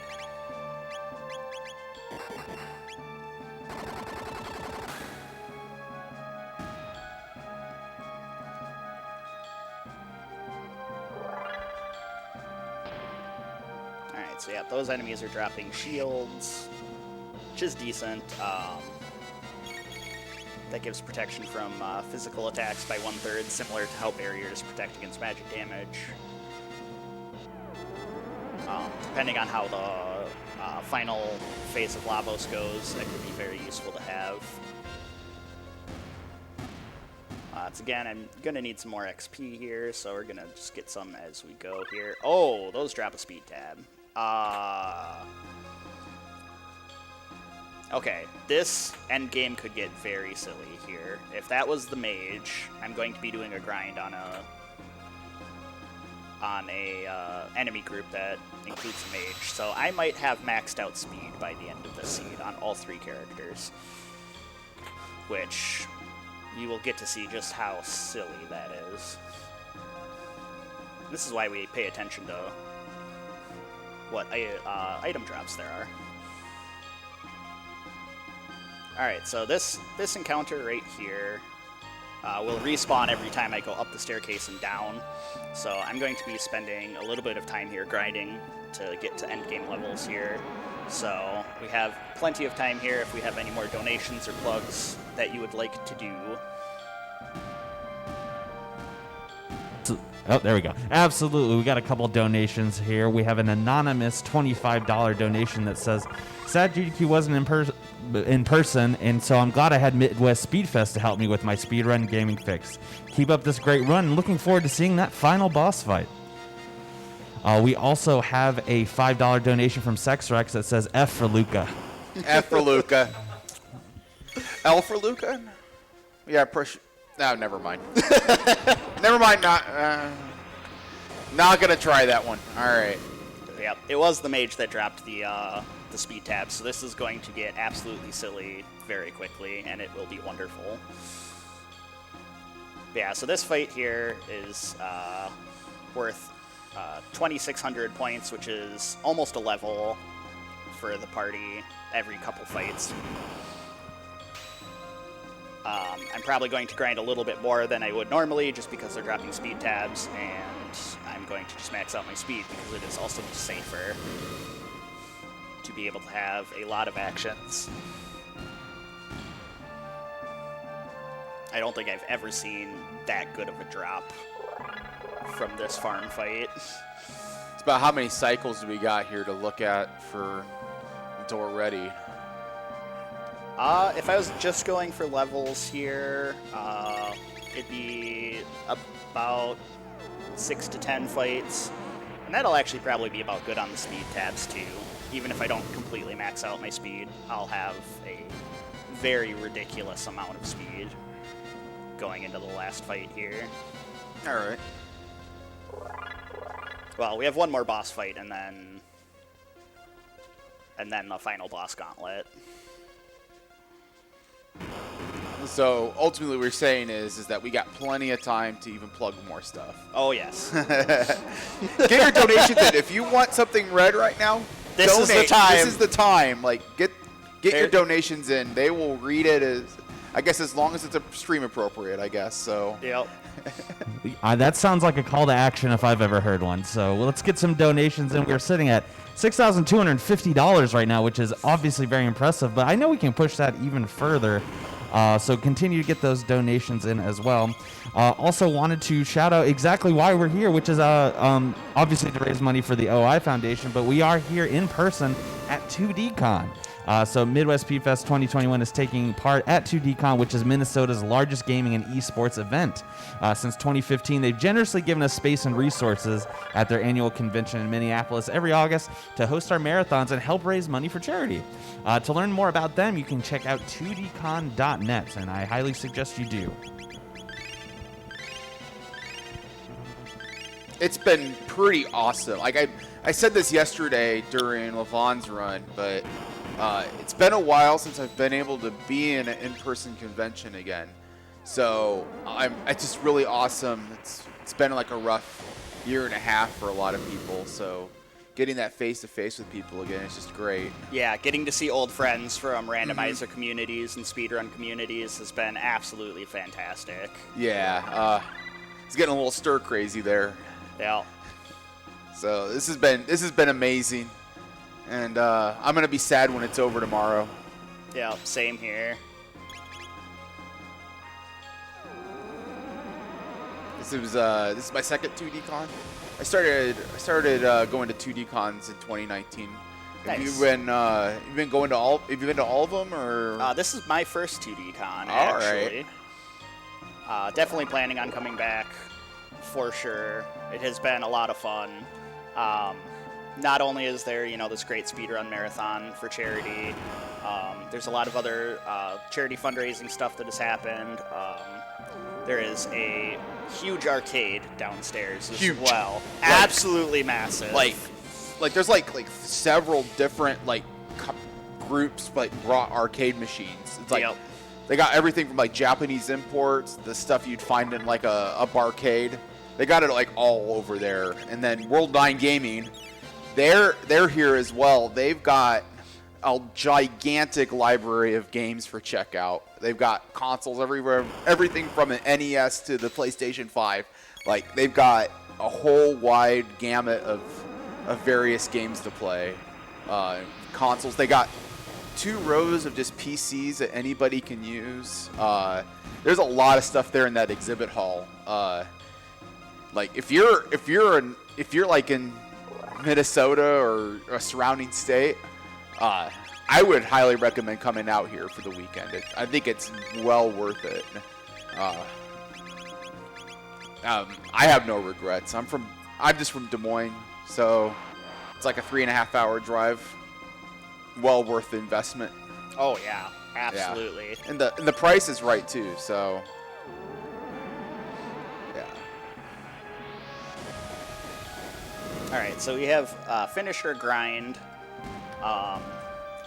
Alright, so yeah, those enemies are dropping shields, which is decent. That gives protection from physical attacks by 1/3, similar to how barriers protect against magic damage. Depending on how the final phase of Lavos goes, that could be very useful to have. Again, I'm going to need some more XP here, so we're going to just get some as we go here. Oh, those drop a speed tab. Okay, this endgame could get very silly here. If that was the mage, I'm going to be doing a grind on a enemy group that includes a mage, so I might have maxed out speed by the end of the seed on all 3 characters, which you will get to see just how silly that is. This is why we pay attention to what item drops there are. Alright, so this encounter right here will respawn every time I go up the staircase and down. So I'm going to be spending a little bit of time here grinding to get to endgame levels here. So we have plenty of time here if we have any more donations or plugs that you would like to do. Oh, there we go. Absolutely. We got a couple donations here. We have an anonymous $25 donation that says, sad GDQ wasn't in person, and so I'm glad I had Midwest Speedfest to help me with my speedrun gaming fix. Keep up this great run, and looking forward to seeing that final boss fight. We also have a $5 donation from SexRex that says F for Luca. F for Luca. L for Luca? Yeah, push. No, never mind. Never mind. Not gonna try that one. All right. Yep, it was the mage that dropped the speed tab, so this is going to get absolutely silly very quickly, and it will be wonderful. But yeah, so this fight here is worth 2,600 points, which is almost a level for the party every couple fights. I'm probably going to grind a little bit more than I would normally just because they're dropping speed tabs, and I'm going to just max out my speed because it is also just safer to be able to have a lot of actions. I don't think I've ever seen that good of a drop from this farm fight. It's about how many cycles do we got here to look at until we're ready? If I was just going for levels here, it'd be about 6 to 10 fights. And that'll actually probably be about good on the speed tabs too. Even if I don't completely max out my speed, I'll have a very ridiculous amount of speed going into the last fight here. All right. Well, we have one more boss fight and then the final boss gauntlet. So ultimately, what we're saying is that we got plenty of time to even plug more stuff. Oh yes. Get your donations in. If you want something read right now, This donate. is the time. This is the time. Like get your donations in. They will read it as long as it's a stream appropriate, I guess. So. Yep. That sounds like a call to action if I've ever heard one. So let's get some donations in. We're sitting at $6,250 right now, which is obviously very impressive, but I know we can push that even further. So continue to get those donations in as well. Also wanted to shout out exactly why we're here, which is obviously to raise money for the OI Foundation, but we are here in person at 2DCon. So Midwest Speedfest 2021 is taking part at 2DCon, which is Minnesota's largest gaming and esports event. Since 2015, they've generously given us space and resources at their annual convention in Minneapolis every August to host our marathons and help raise money for charity. To learn more about them, you can check out 2dcon.net, and I highly suggest you do. it's been pretty awesome. Like I said this yesterday during Lavon's run, but it's been a while since I've been able to be in an in-person convention again. So it's just really awesome. It's been like a rough year and a half for a lot of people. So getting that face-to-face with people again is just great. Yeah, getting to see old friends from randomizer communities and speedrun communities has been absolutely fantastic. Yeah, it's getting a little stir crazy there. Yeah. So this has been amazing, and I'm gonna be sad when it's over tomorrow. Yeah, same here. This is my second 2D con. I started going to 2D cons in 2019. Have Nice. you been going to all? Have you been to all of them, or? This is my first 2D con, All actually. Definitely planning on coming back, for sure. It has been a lot of fun. Not only is there, this great speedrun marathon for charity, there's a lot of other charity fundraising stuff that has happened. There is a huge arcade downstairs as Huge. well. Absolutely massive. Like there's like several different groups brought arcade machines. It's like Yep. they got everything from like Japanese imports, the stuff you'd find in like a barcade. They got it like all over there. And then World 9 Gaming, they're here as well. They've got a gigantic library of games for checkout. They've got consoles everywhere, everything from an NES to the PlayStation 5. Like, they've got a whole wide gamut of various games to play. Consoles. They got 2 rows of just PCs that anybody can use. There's a lot of stuff there in that exhibit hall. Like if you're like in Minnesota or a surrounding state, I would highly recommend coming out here for the weekend. I think it's well worth it. I have no regrets. I'm just from Des Moines, so it's like a 3.5-hour drive. Well worth the investment. Oh yeah, absolutely. Yeah. And the price is right too. So yeah. All right, so we have finished our grind.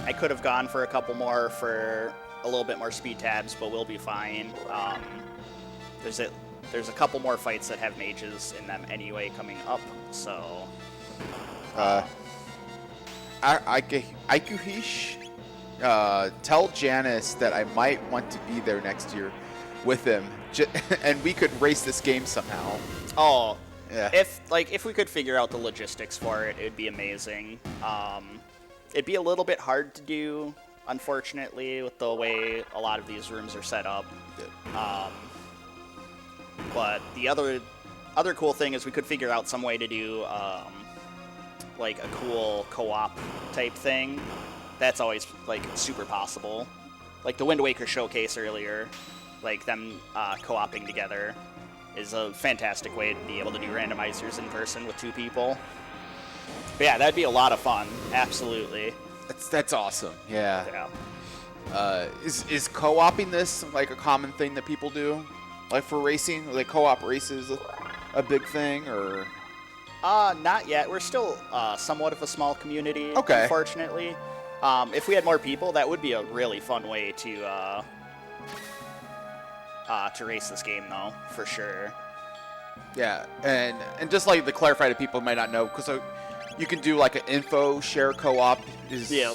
I could have gone for a couple more for a little bit more speed tabs, but we'll be fine. There's a couple more fights that have mages in them anyway coming up, so. Aikuhish, tell Janus that I might want to be there next year with him, and we could race this game somehow. Oh, Yeah. if we could figure out the logistics for it, it'd be amazing. It'd be a little bit hard to do, unfortunately, with the way a lot of these rooms are set up. But the other cool thing is we could figure out some way to do like a cool co-op type thing. That's always like super possible. Like the Wind Waker showcase earlier, like them co-oping together is a fantastic way to be able to do randomizers in person with 2 people. But yeah, that'd be a lot of fun. Absolutely. That's awesome. Yeah. Yeah. Is co-oping this like a common thing that people do, like for racing? Like co-op races a big thing, or? Not yet. We're still somewhat of a small community, Okay. unfortunately. If we had more people, that would be a really fun way to race this game, though, for sure. Yeah, and just like to clarify to people who might not know, because you can do like an info share co-op is Yeah.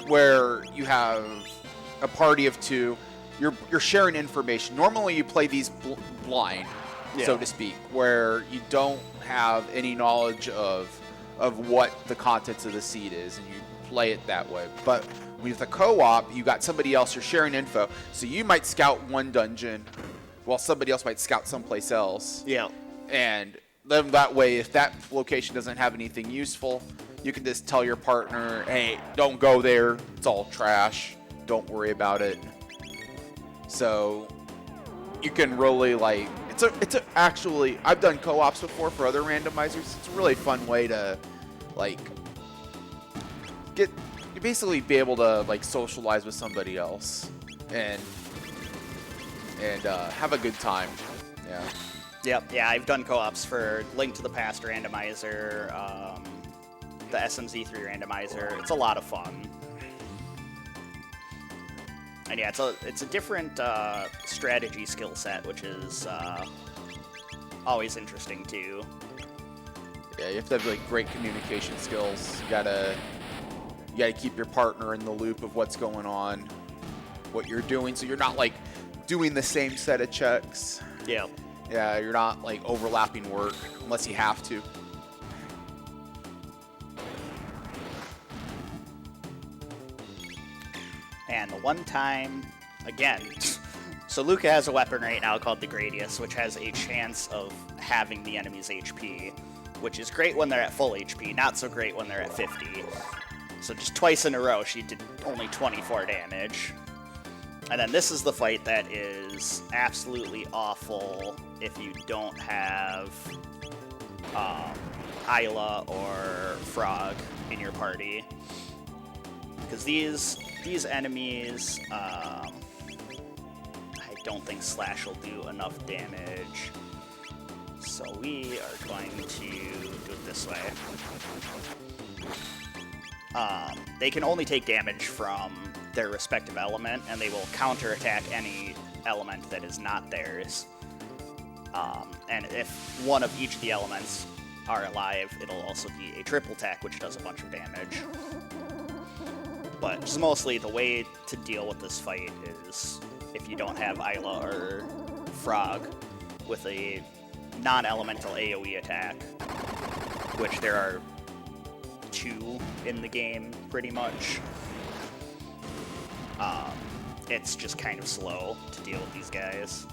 where you have a party of 2. You're sharing information. Normally you play these blind, so Yeah. to speak, where you don't have any knowledge of what the contents of the seed is, and you play it that way. But with a co-op, you got somebody else. You're sharing info, so you might scout one dungeon, while somebody else might scout someplace else. Yeah. And then that way, if that location doesn't have anything useful, you can just tell your partner, hey, don't go there. It's all trash. Don't worry about it. So you can really like, it's actually, I've done co-ops before for other randomizers. It's a really fun way to like basically be able to like socialize with somebody else and have a good time. Yeah. Yep, yeah, I've done co-ops for Link to the Past Randomizer, the SMZ3 Randomizer. It's a lot of fun. And yeah, it's a different strategy skill set, which is always interesting too. Yeah, you have to have like great communication skills. You gotta keep your partner in the loop of what's going on, what you're doing, so you're not like doing the same set of checks. Yeah. Yeah, you're not like overlapping work unless you have to. And the one time, again, so Luca has a weapon right now called the Gradius, which has a chance of having the enemy's HP, which is great when they're at full HP, not so great when they're at 50. So just twice in a row, she did only 24 damage. And then this is the fight that is absolutely awful if you don't have Isla or Frog in your party. Because these enemies, I don't think Slash will do enough damage. So we are going to do it this way. They can only take damage from their respective element, and they will counterattack any element that is not theirs. And if one of each of the elements are alive, it'll also be a triple attack, which does a bunch of damage. But just mostly the way to deal with this fight is if you don't have Isla or Frog with a non-elemental AoE attack, which there are 2 in the game, pretty much. It's just kind of slow to deal with these guys.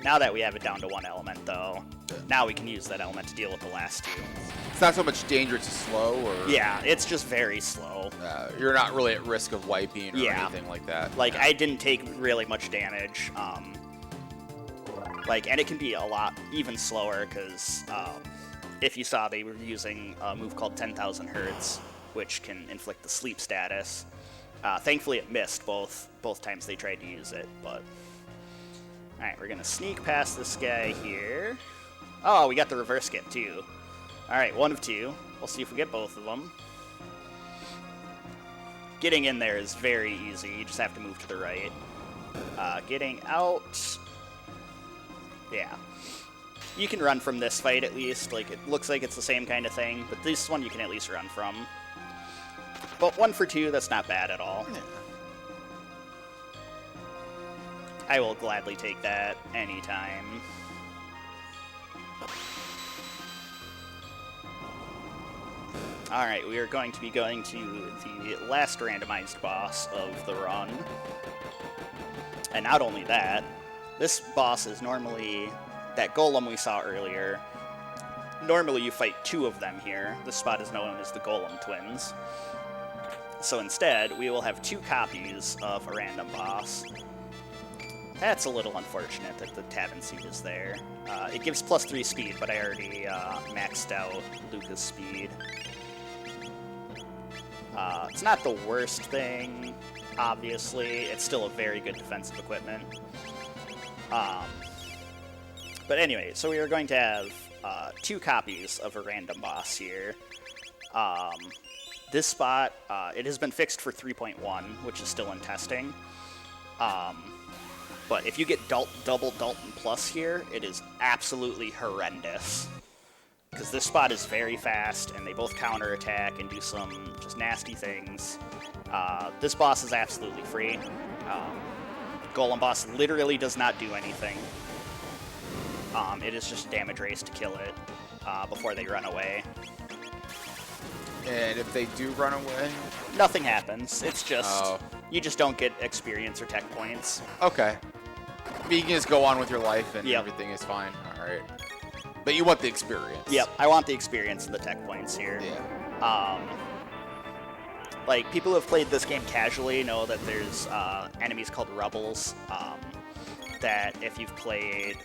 Now that we have it down to 1 element, though, now we can use that element to deal with the last 2. It's not so much danger, it's slow, or Yeah, it's just very slow. you're not really at risk of wiping or Yeah. anything like that. Like, I didn't take really much damage. And it can be a lot even slower, because if you saw, they were using a move called 10,000 Hertz, which can inflict the sleep status. Thankfully, it missed both times they tried to use it, but... Alright, we're gonna sneak past this guy here. Oh, we got the reverse get, too. Alright, 1 of 2. We'll see if we get both of them. Getting in there is very easy. You just have to move to the right. Getting out... Yeah. You can run from this fight, at least. Like, it looks like it's the same kind of thing, but this one you can at least run from. But 1 for 2, that's not bad at all. Yeah. I will gladly take that anytime. Alright, we are going to be going to the last randomized boss of the run. And not only that, this boss is normally that golem we saw earlier. Normally you fight 2 of them here. This spot is known as the Golem Twins. So instead, we will have 2 copies of a random boss. That's a little unfortunate that the Tavern Seed is there. It gives +3 speed, but I already maxed out Luca's speed. It's not the worst thing, obviously. It's still a very good defensive equipment. But anyway, so we are going to have 2 copies of a random boss here. This spot, it has been fixed for 3.1, which is still in testing. But if you get double Dalton Plus here, it is absolutely horrendous. Because this spot is very fast, and they both counterattack and do some just nasty things. This boss is absolutely free. Golem Boss literally does not do anything. It is just a damage race to kill it before they run away. And if they do run away? Nothing happens. It's just, you just don't get experience or tech points. Okay. But you can just go on with your life and Yep. everything is fine. All right. But you want the experience. Yep, I want the experience and the tech points here. Yeah. Like, people who have played this game casually know that there's enemies called Rebels, that if you've played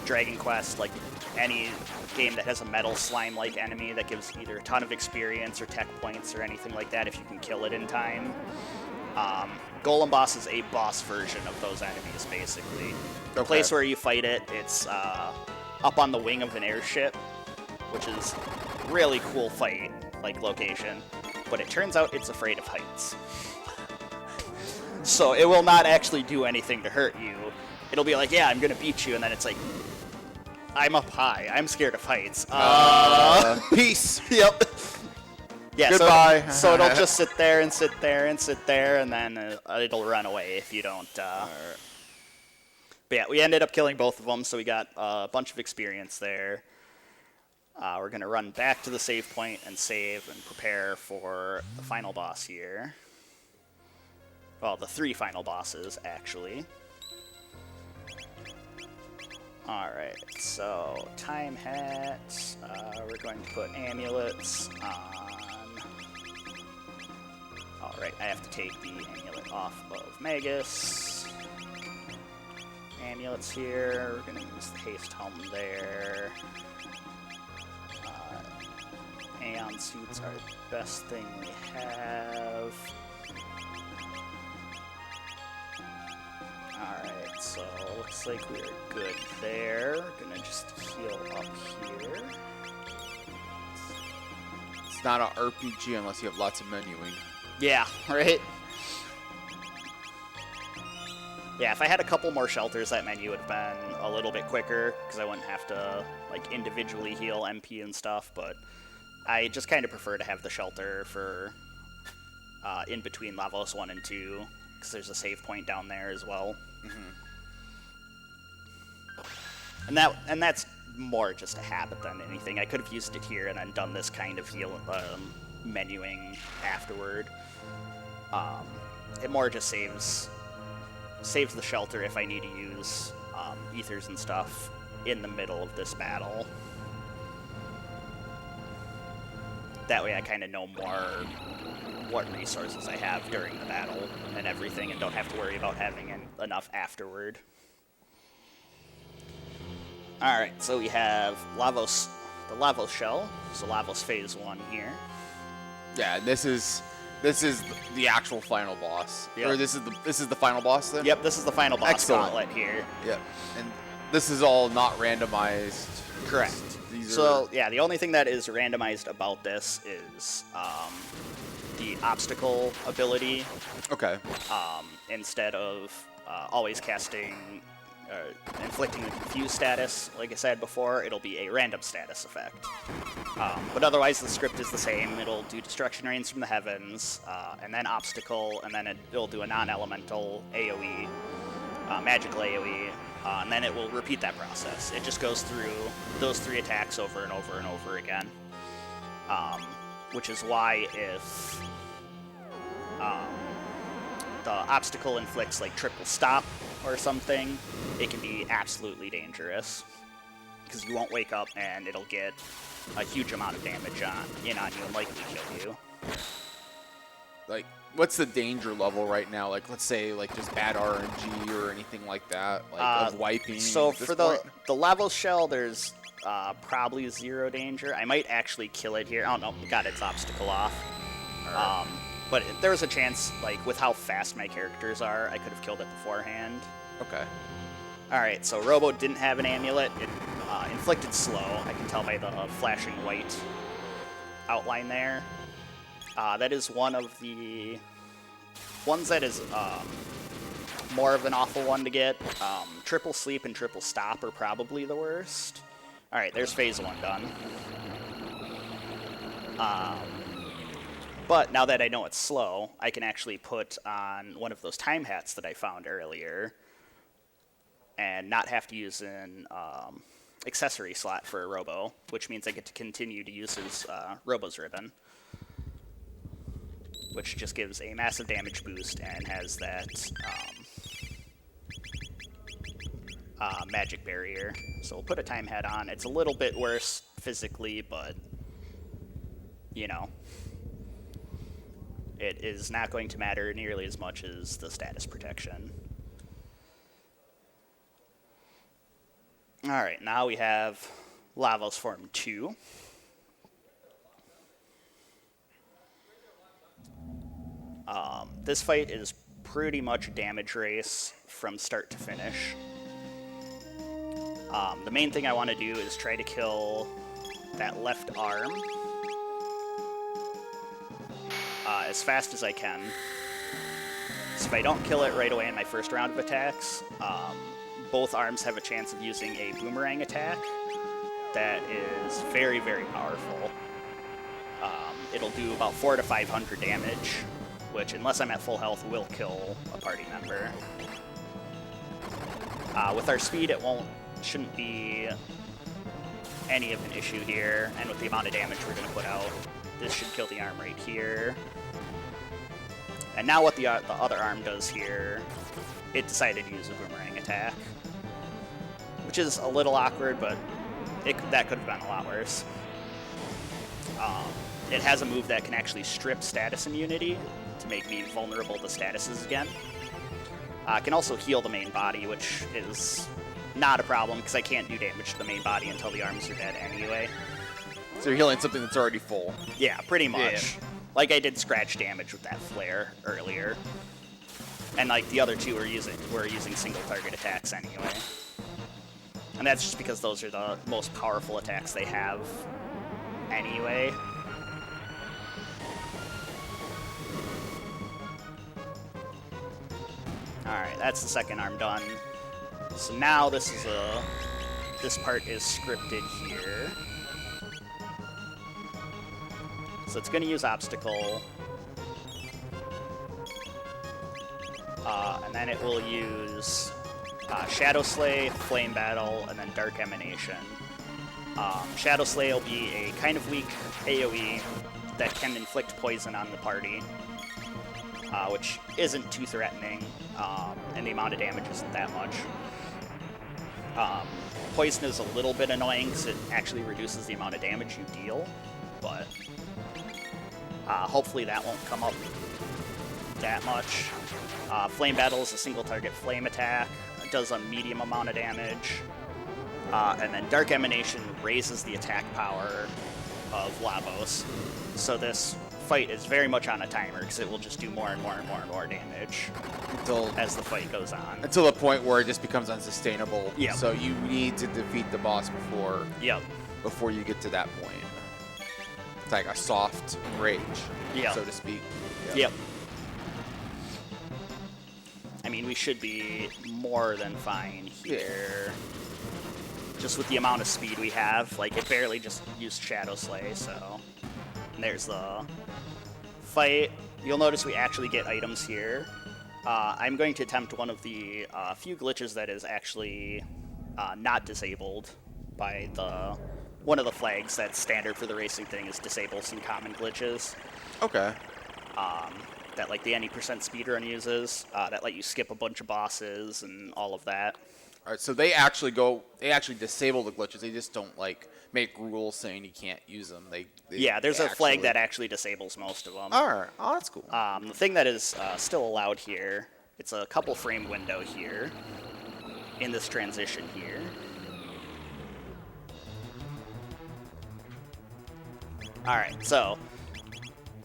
Dragon Quest, like any game that has a metal slime-like enemy that gives either a ton of experience or tech points or anything like that if you can kill it in time, Golem Boss is a boss version of those enemies, basically. The Okay. place where you fight it, it's up on the wing of an airship, which is really cool fight, like, location. But it turns out it's afraid of heights. So it will not actually do anything to hurt you. It'll be like, yeah, I'm going to beat you, and then it's like, I'm up high. I'm scared of heights. Peace. Yep. Yeah, Goodbye. So it'll just sit there and sit there and sit there, and then it'll run away if you don't. But yeah, we ended up killing both of them, so we got a bunch of experience there. We're going to run back to the save point and save and prepare for the final boss here. Well, the 3 final bosses, actually. Alright, so time hats. We're going to put amulets on. Alright, I have to take the amulet off of Magus. Amulets here. We're going to use the haste helm there. Aeon suits are the best thing we have. Alright, so looks like we're good there. Gonna just heal up here. It's not an RPG unless you have lots of menuing. Yeah, right? Yeah, if I had a couple more shelters, that menu would have been a little bit quicker, because I wouldn't have to, like, individually heal MP and stuff, but I just kind of prefer to have the shelter for in between Lavos 1 and 2, because there's a save point down there as well. And that's more just a habit than anything. I could have used it here and then done this kind of heal menuing afterward. It more just saves the shelter if I need to use ethers and stuff in the middle of this battle. That way I kind of know more what resources I have during the battle and everything, and don't have to worry about having enough afterward. Alright, so we have Lavos, the Lavos shell, so Lavos phase 1 here. Yeah, this is the actual final boss. Yep. Or this is the final boss then? Yep, this is the final boss Excellent. gauntlet here. Yep. And this is all not randomized. Correct. These So, yeah, the only thing that is randomized about this is the obstacle ability. Okay. Instead of always casting, inflicting the confuse status, like I said before, it'll be a random status effect. But otherwise, the script is the same. It'll do destruction rains from the heavens, and then obstacle, and then it'll do a non-elemental AoE, magical AoE, and then it will repeat that process. It just goes through those 3 attacks over and over and over again. Which is why if the obstacle inflicts like triple stop or something, it can be absolutely dangerous. Because you won't wake up and it'll get a huge amount of damage on you and likely kill you. Like, what's the danger level right now? Like, let's say, like, just bad RNG or anything like that, like, of wiping. So at this for point? the Lavos shell, there's probably 0 danger. I might actually kill it here. Oh no, got its obstacle off. Alright. But there was a chance, like, with how fast my characters are, I could have killed it beforehand. Okay. Alright, so Robo didn't have an amulet. It inflicted slow. I can tell by the flashing white outline there. That is one of the ones that is more of an awful one to get. Triple sleep and triple stop are probably the worst. Alright, there's phase 1 done. But now that I know it's slow, I can actually put on one of those time hats that I found earlier and not have to use an accessory slot for a Robo, which means I get to continue to use his Robo's ribbon, which just gives a massive damage boost and has that magic barrier. So we'll put a time hat on. It's a little bit worse physically, but, you know, it is not going to matter nearly as much as the status protection. Alright, now we have Lavos Form 2. This fight is pretty much a damage race from start to finish. The main thing I want to do is try to kill that left arm as fast as I can. So if I don't kill it right away in my first round of attacks, both arms have a chance of using a boomerang attack that is very, very powerful. It'll do about 400 to 500 damage, which, unless I'm at full health, will kill a party member. With our speed, it shouldn't be any of an issue here, and with the amount of damage we're going to put out, this should kill the arm right here. And now what the other arm does here, it decided to use a boomerang attack, which is a little awkward, but that could have been a lot worse. It has a move that can actually strip status immunity to make me vulnerable to statuses again. It can also heal the main body, which is not a problem because I can't do damage to the main body until the arms are dead anyway. So you're healing something that's already full. Yeah, pretty much. Yeah. Like I did scratch damage with that flare earlier. And like the other two were using single target attacks anyway. And that's just because those are the most powerful attacks they have anyway. Alright, that's the second arm done. So now this part is scripted here. So it's going to use Obstacle. And then it will use Shadow Slay, Flame Battle, and then Dark Emanation. Shadow Slay will be a kind of weak AoE that can inflict poison on the party, which isn't too threatening, and the amount of damage isn't that much. Poison is a little bit annoying because it actually reduces the amount of damage you deal, but hopefully that won't come up that much. Flame Battle is a single target flame attack. It does a medium amount of damage. And then Dark Emanation raises the attack power of Lavos. So this fight is very much on a timer because it will just do more and more and more and more damage as the fight goes on. Until the point where it just becomes unsustainable. Yep. So you need to defeat the boss before you get to that point. It's like a soft rage, so to speak. Yep. I mean, we should be more than fine here. Just with the amount of speed we have. Like, it barely just used Shadow Slay, so... And there's the fight. You'll notice we actually get items here. I'm going to attempt one of the few glitches that is actually not disabled by one of the flags that's standard for the racing thing is disable some common glitches. Okay. That like the any % speedrun uses, that let you skip a bunch of bosses and all of that. All right, so they actually disable the glitches. They just don't like make rules saying you can't use them. There's a flag that actually disables most of them. All right, oh, that's cool. The thing that is still allowed here, it's a couple frame window here in this transition here. All right, so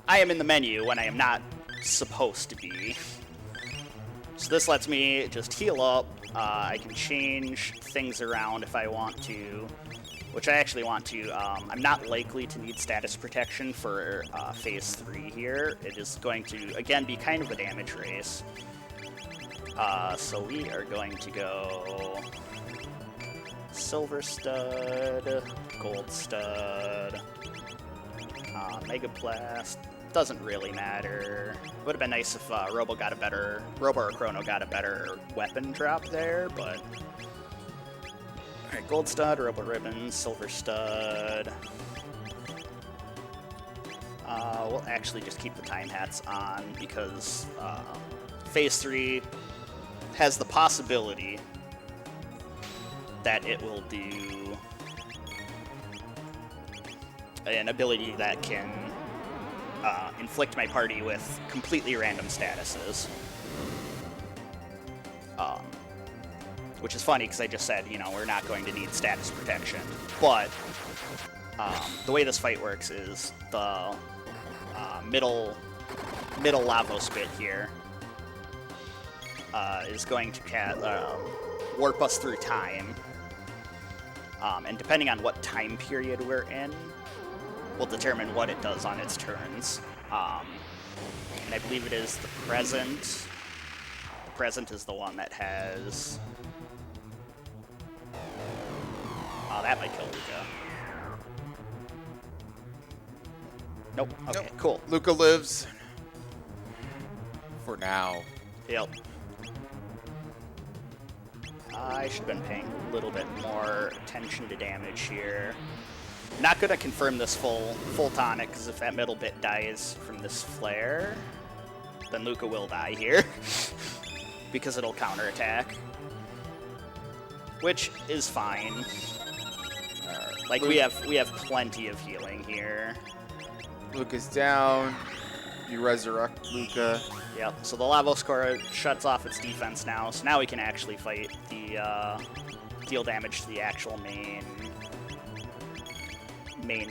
I am in the menu when I am not supposed to be. So this lets me just heal up. I can change things around if I want to, which I actually want to. I'm not likely to need status protection for Phase 3 here. It is going to, again, be kind of a damage race. So we are going to go Silver Stud, Gold Stud, Mega Blast. Doesn't really matter. Would have been nice if Robo or Chrono got a better weapon drop there, but... Alright, Gold Stud, Robo Ribbon, Silver Stud. We'll actually just keep the Time Hats on because Phase 3 has the possibility that it will do an ability that can inflict my party with completely random statuses. Which is funny because I just said, we're not going to need status protection. But the way this fight works is the middle Lavos bit here is going to warp us through time. And depending on what time period we're in, will determine what it does on its turns. And I believe it is the present. The present is the one that has... Oh, that might kill Luca. Nope. Okay, Nope. cool. Luca lives. For now. Yep. I should have been paying a little bit more attention to damage here. Not going to confirm this full tonic, because if that middle bit dies from this flare, then Luca will die here. Because it'll counterattack. Which is fine. Like, we have plenty of healing here. Luca's down. You resurrect Luca. Yep, so the Lavos core shuts off its defense now, so now we can actually fight the, deal damage to the actual main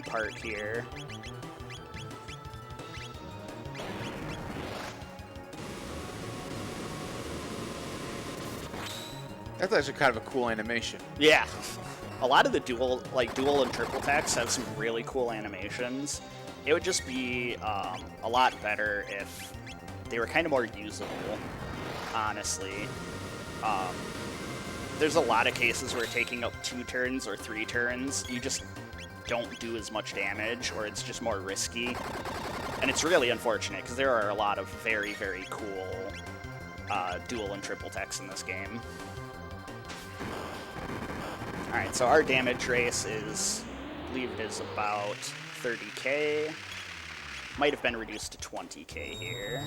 part here. That's actually kind of a cool animation. Yeah, a lot of the dual and triple attacks have some really cool animations. It would just be a lot better if they were kind of more usable, honestly. There's a lot of cases where taking up 2 turns or 3 turns, you just don't do as much damage, or it's just more risky. And it's really unfortunate, because there are a lot of very, very cool dual and triple techs in this game. Alright, so our damage race is, I believe it is about 30k. Might have been reduced to 20k here.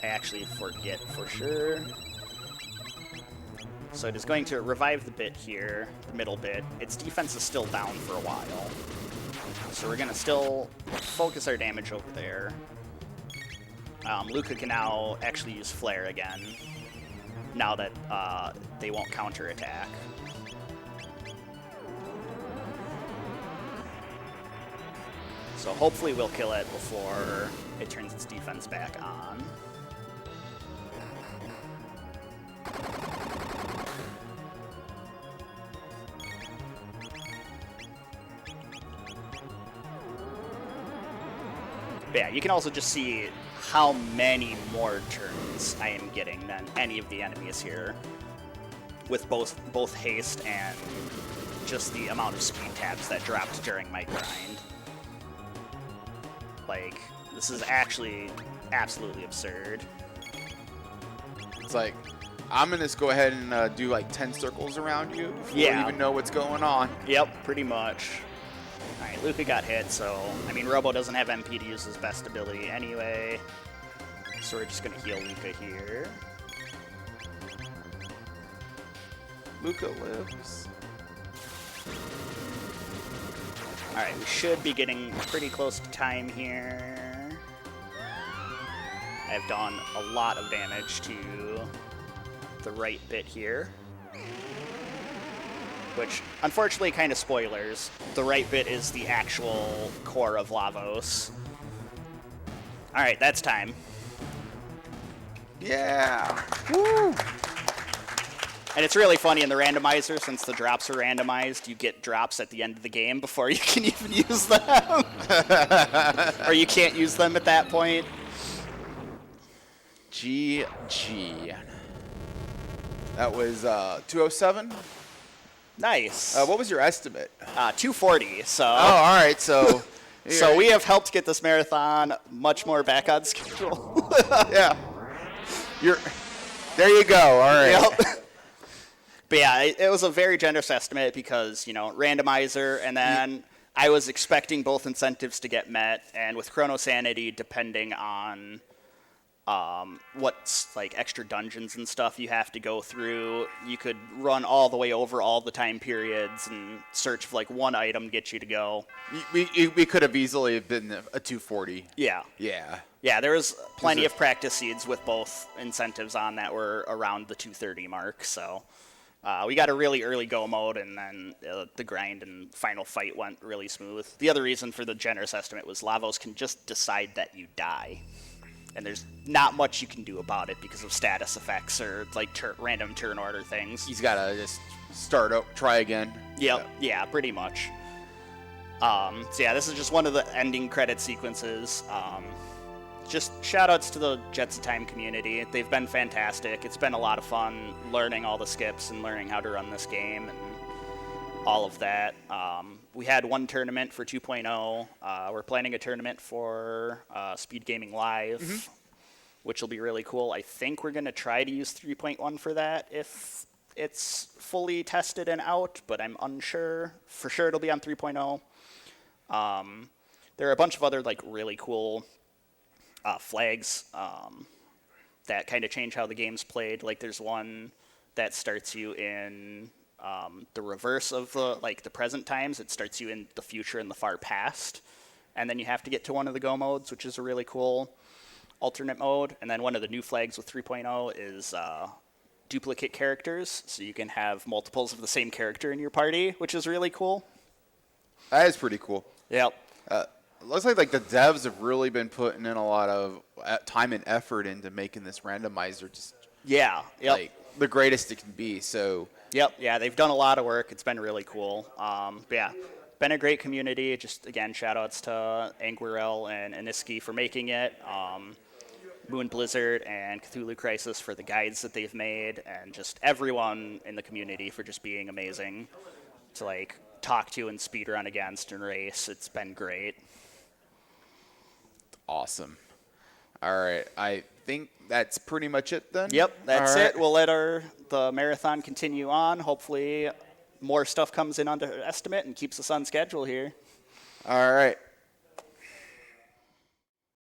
I actually forget for sure. So it is going to revive the bit here, the middle bit. Its defense is still down for a while. So we're going to still focus our damage over there. Luca can now actually use Flare again, now that they won't counterattack. So hopefully we'll kill it before it turns its defense back on. But yeah, you can also just see how many more turns I am getting than any of the enemies here, with both haste and just the amount of speed tabs that dropped during my grind. Like, this is actually absolutely absurd. It's like, I'm going to go ahead and do like 10 circles around you before you even know what's going on. Yep, pretty much. Alright, Luca got hit, so, I mean, Robo doesn't have MP to use his best ability anyway. So we're just going to heal Luca here. Luca lives. Alright, we should be getting pretty close to time here. I've done a lot of damage to the right bit here. Which, unfortunately, kind of spoilers. The right bit is the actual core of Lavos. Alright, that's time. Yeah! Woo! And it's really funny in the randomizer, since the drops are randomized, you get drops at the end of the game before you can even use them. Or you can't use them at that point. GG. That was 207? Nice. What was your estimate? 240, so... Oh, all right, so... So we have helped get this marathon much more back on schedule. Yeah. There you go, all right. Yep. But yeah, it was a very generous estimate because, you know, randomizer, and then I was expecting both incentives to get met, and with Chrono Sanity, depending on what's like extra dungeons and stuff you have to go through, you could run all the way over all the time periods and search for like one item to get you to go. We could have easily been a 240. Yeah. Yeah. Yeah, there was plenty of practice seeds with both incentives on that were around the 230 mark, so... we got a really early go mode, and then the grind and final fight went really smooth. The other reason for the generous estimate was Lavos can just decide that you die. and there's not much you can do about it because of status effects or like random turn order things. He's got to just start up, try again. Yep, yeah, pretty much. So yeah, this is just one of the ending credit sequences. Just shout-outs to the Jets of Time community. They've been fantastic. It's been a lot of fun learning all the skips and learning how to run this game and all of that. We had one tournament for 2.0. We're planning a tournament for Speed Gaming Live, which will be really cool. I think we're going to try to use 3.1 for that if it's fully tested and out, but I'm unsure. For sure it'll be on 3.0. There are a bunch of other like really cool flags that kind of change how the game's played. Like there's one that starts you in the reverse of the present times. It starts you in the future and the far past, and then you have to get to one of the go modes, which is a really cool alternate mode. And then one of the new flags with 3.0 is duplicate characters, so you can have multiples of the same character in your party, which is really cool. That is pretty cool. Yep. Looks like the devs have really been putting in a lot of time and effort into making this randomizer just like the greatest it can be. So yeah, they've done a lot of work. It's been really cool. But yeah, been a great community. Just again, shout outs to Anguirel and Aniski for making it. Moon Blizzard and Cthulhu Crisis for the guides that they've made, and just everyone in the community for just being amazing to like talk to and speedrun against and race. It's been great. Awesome. All right, I think that's pretty much it then. Yep, that's All right. it. We'll let the marathon continue on. Hopefully more stuff comes in under estimate and keeps us on schedule here. All right.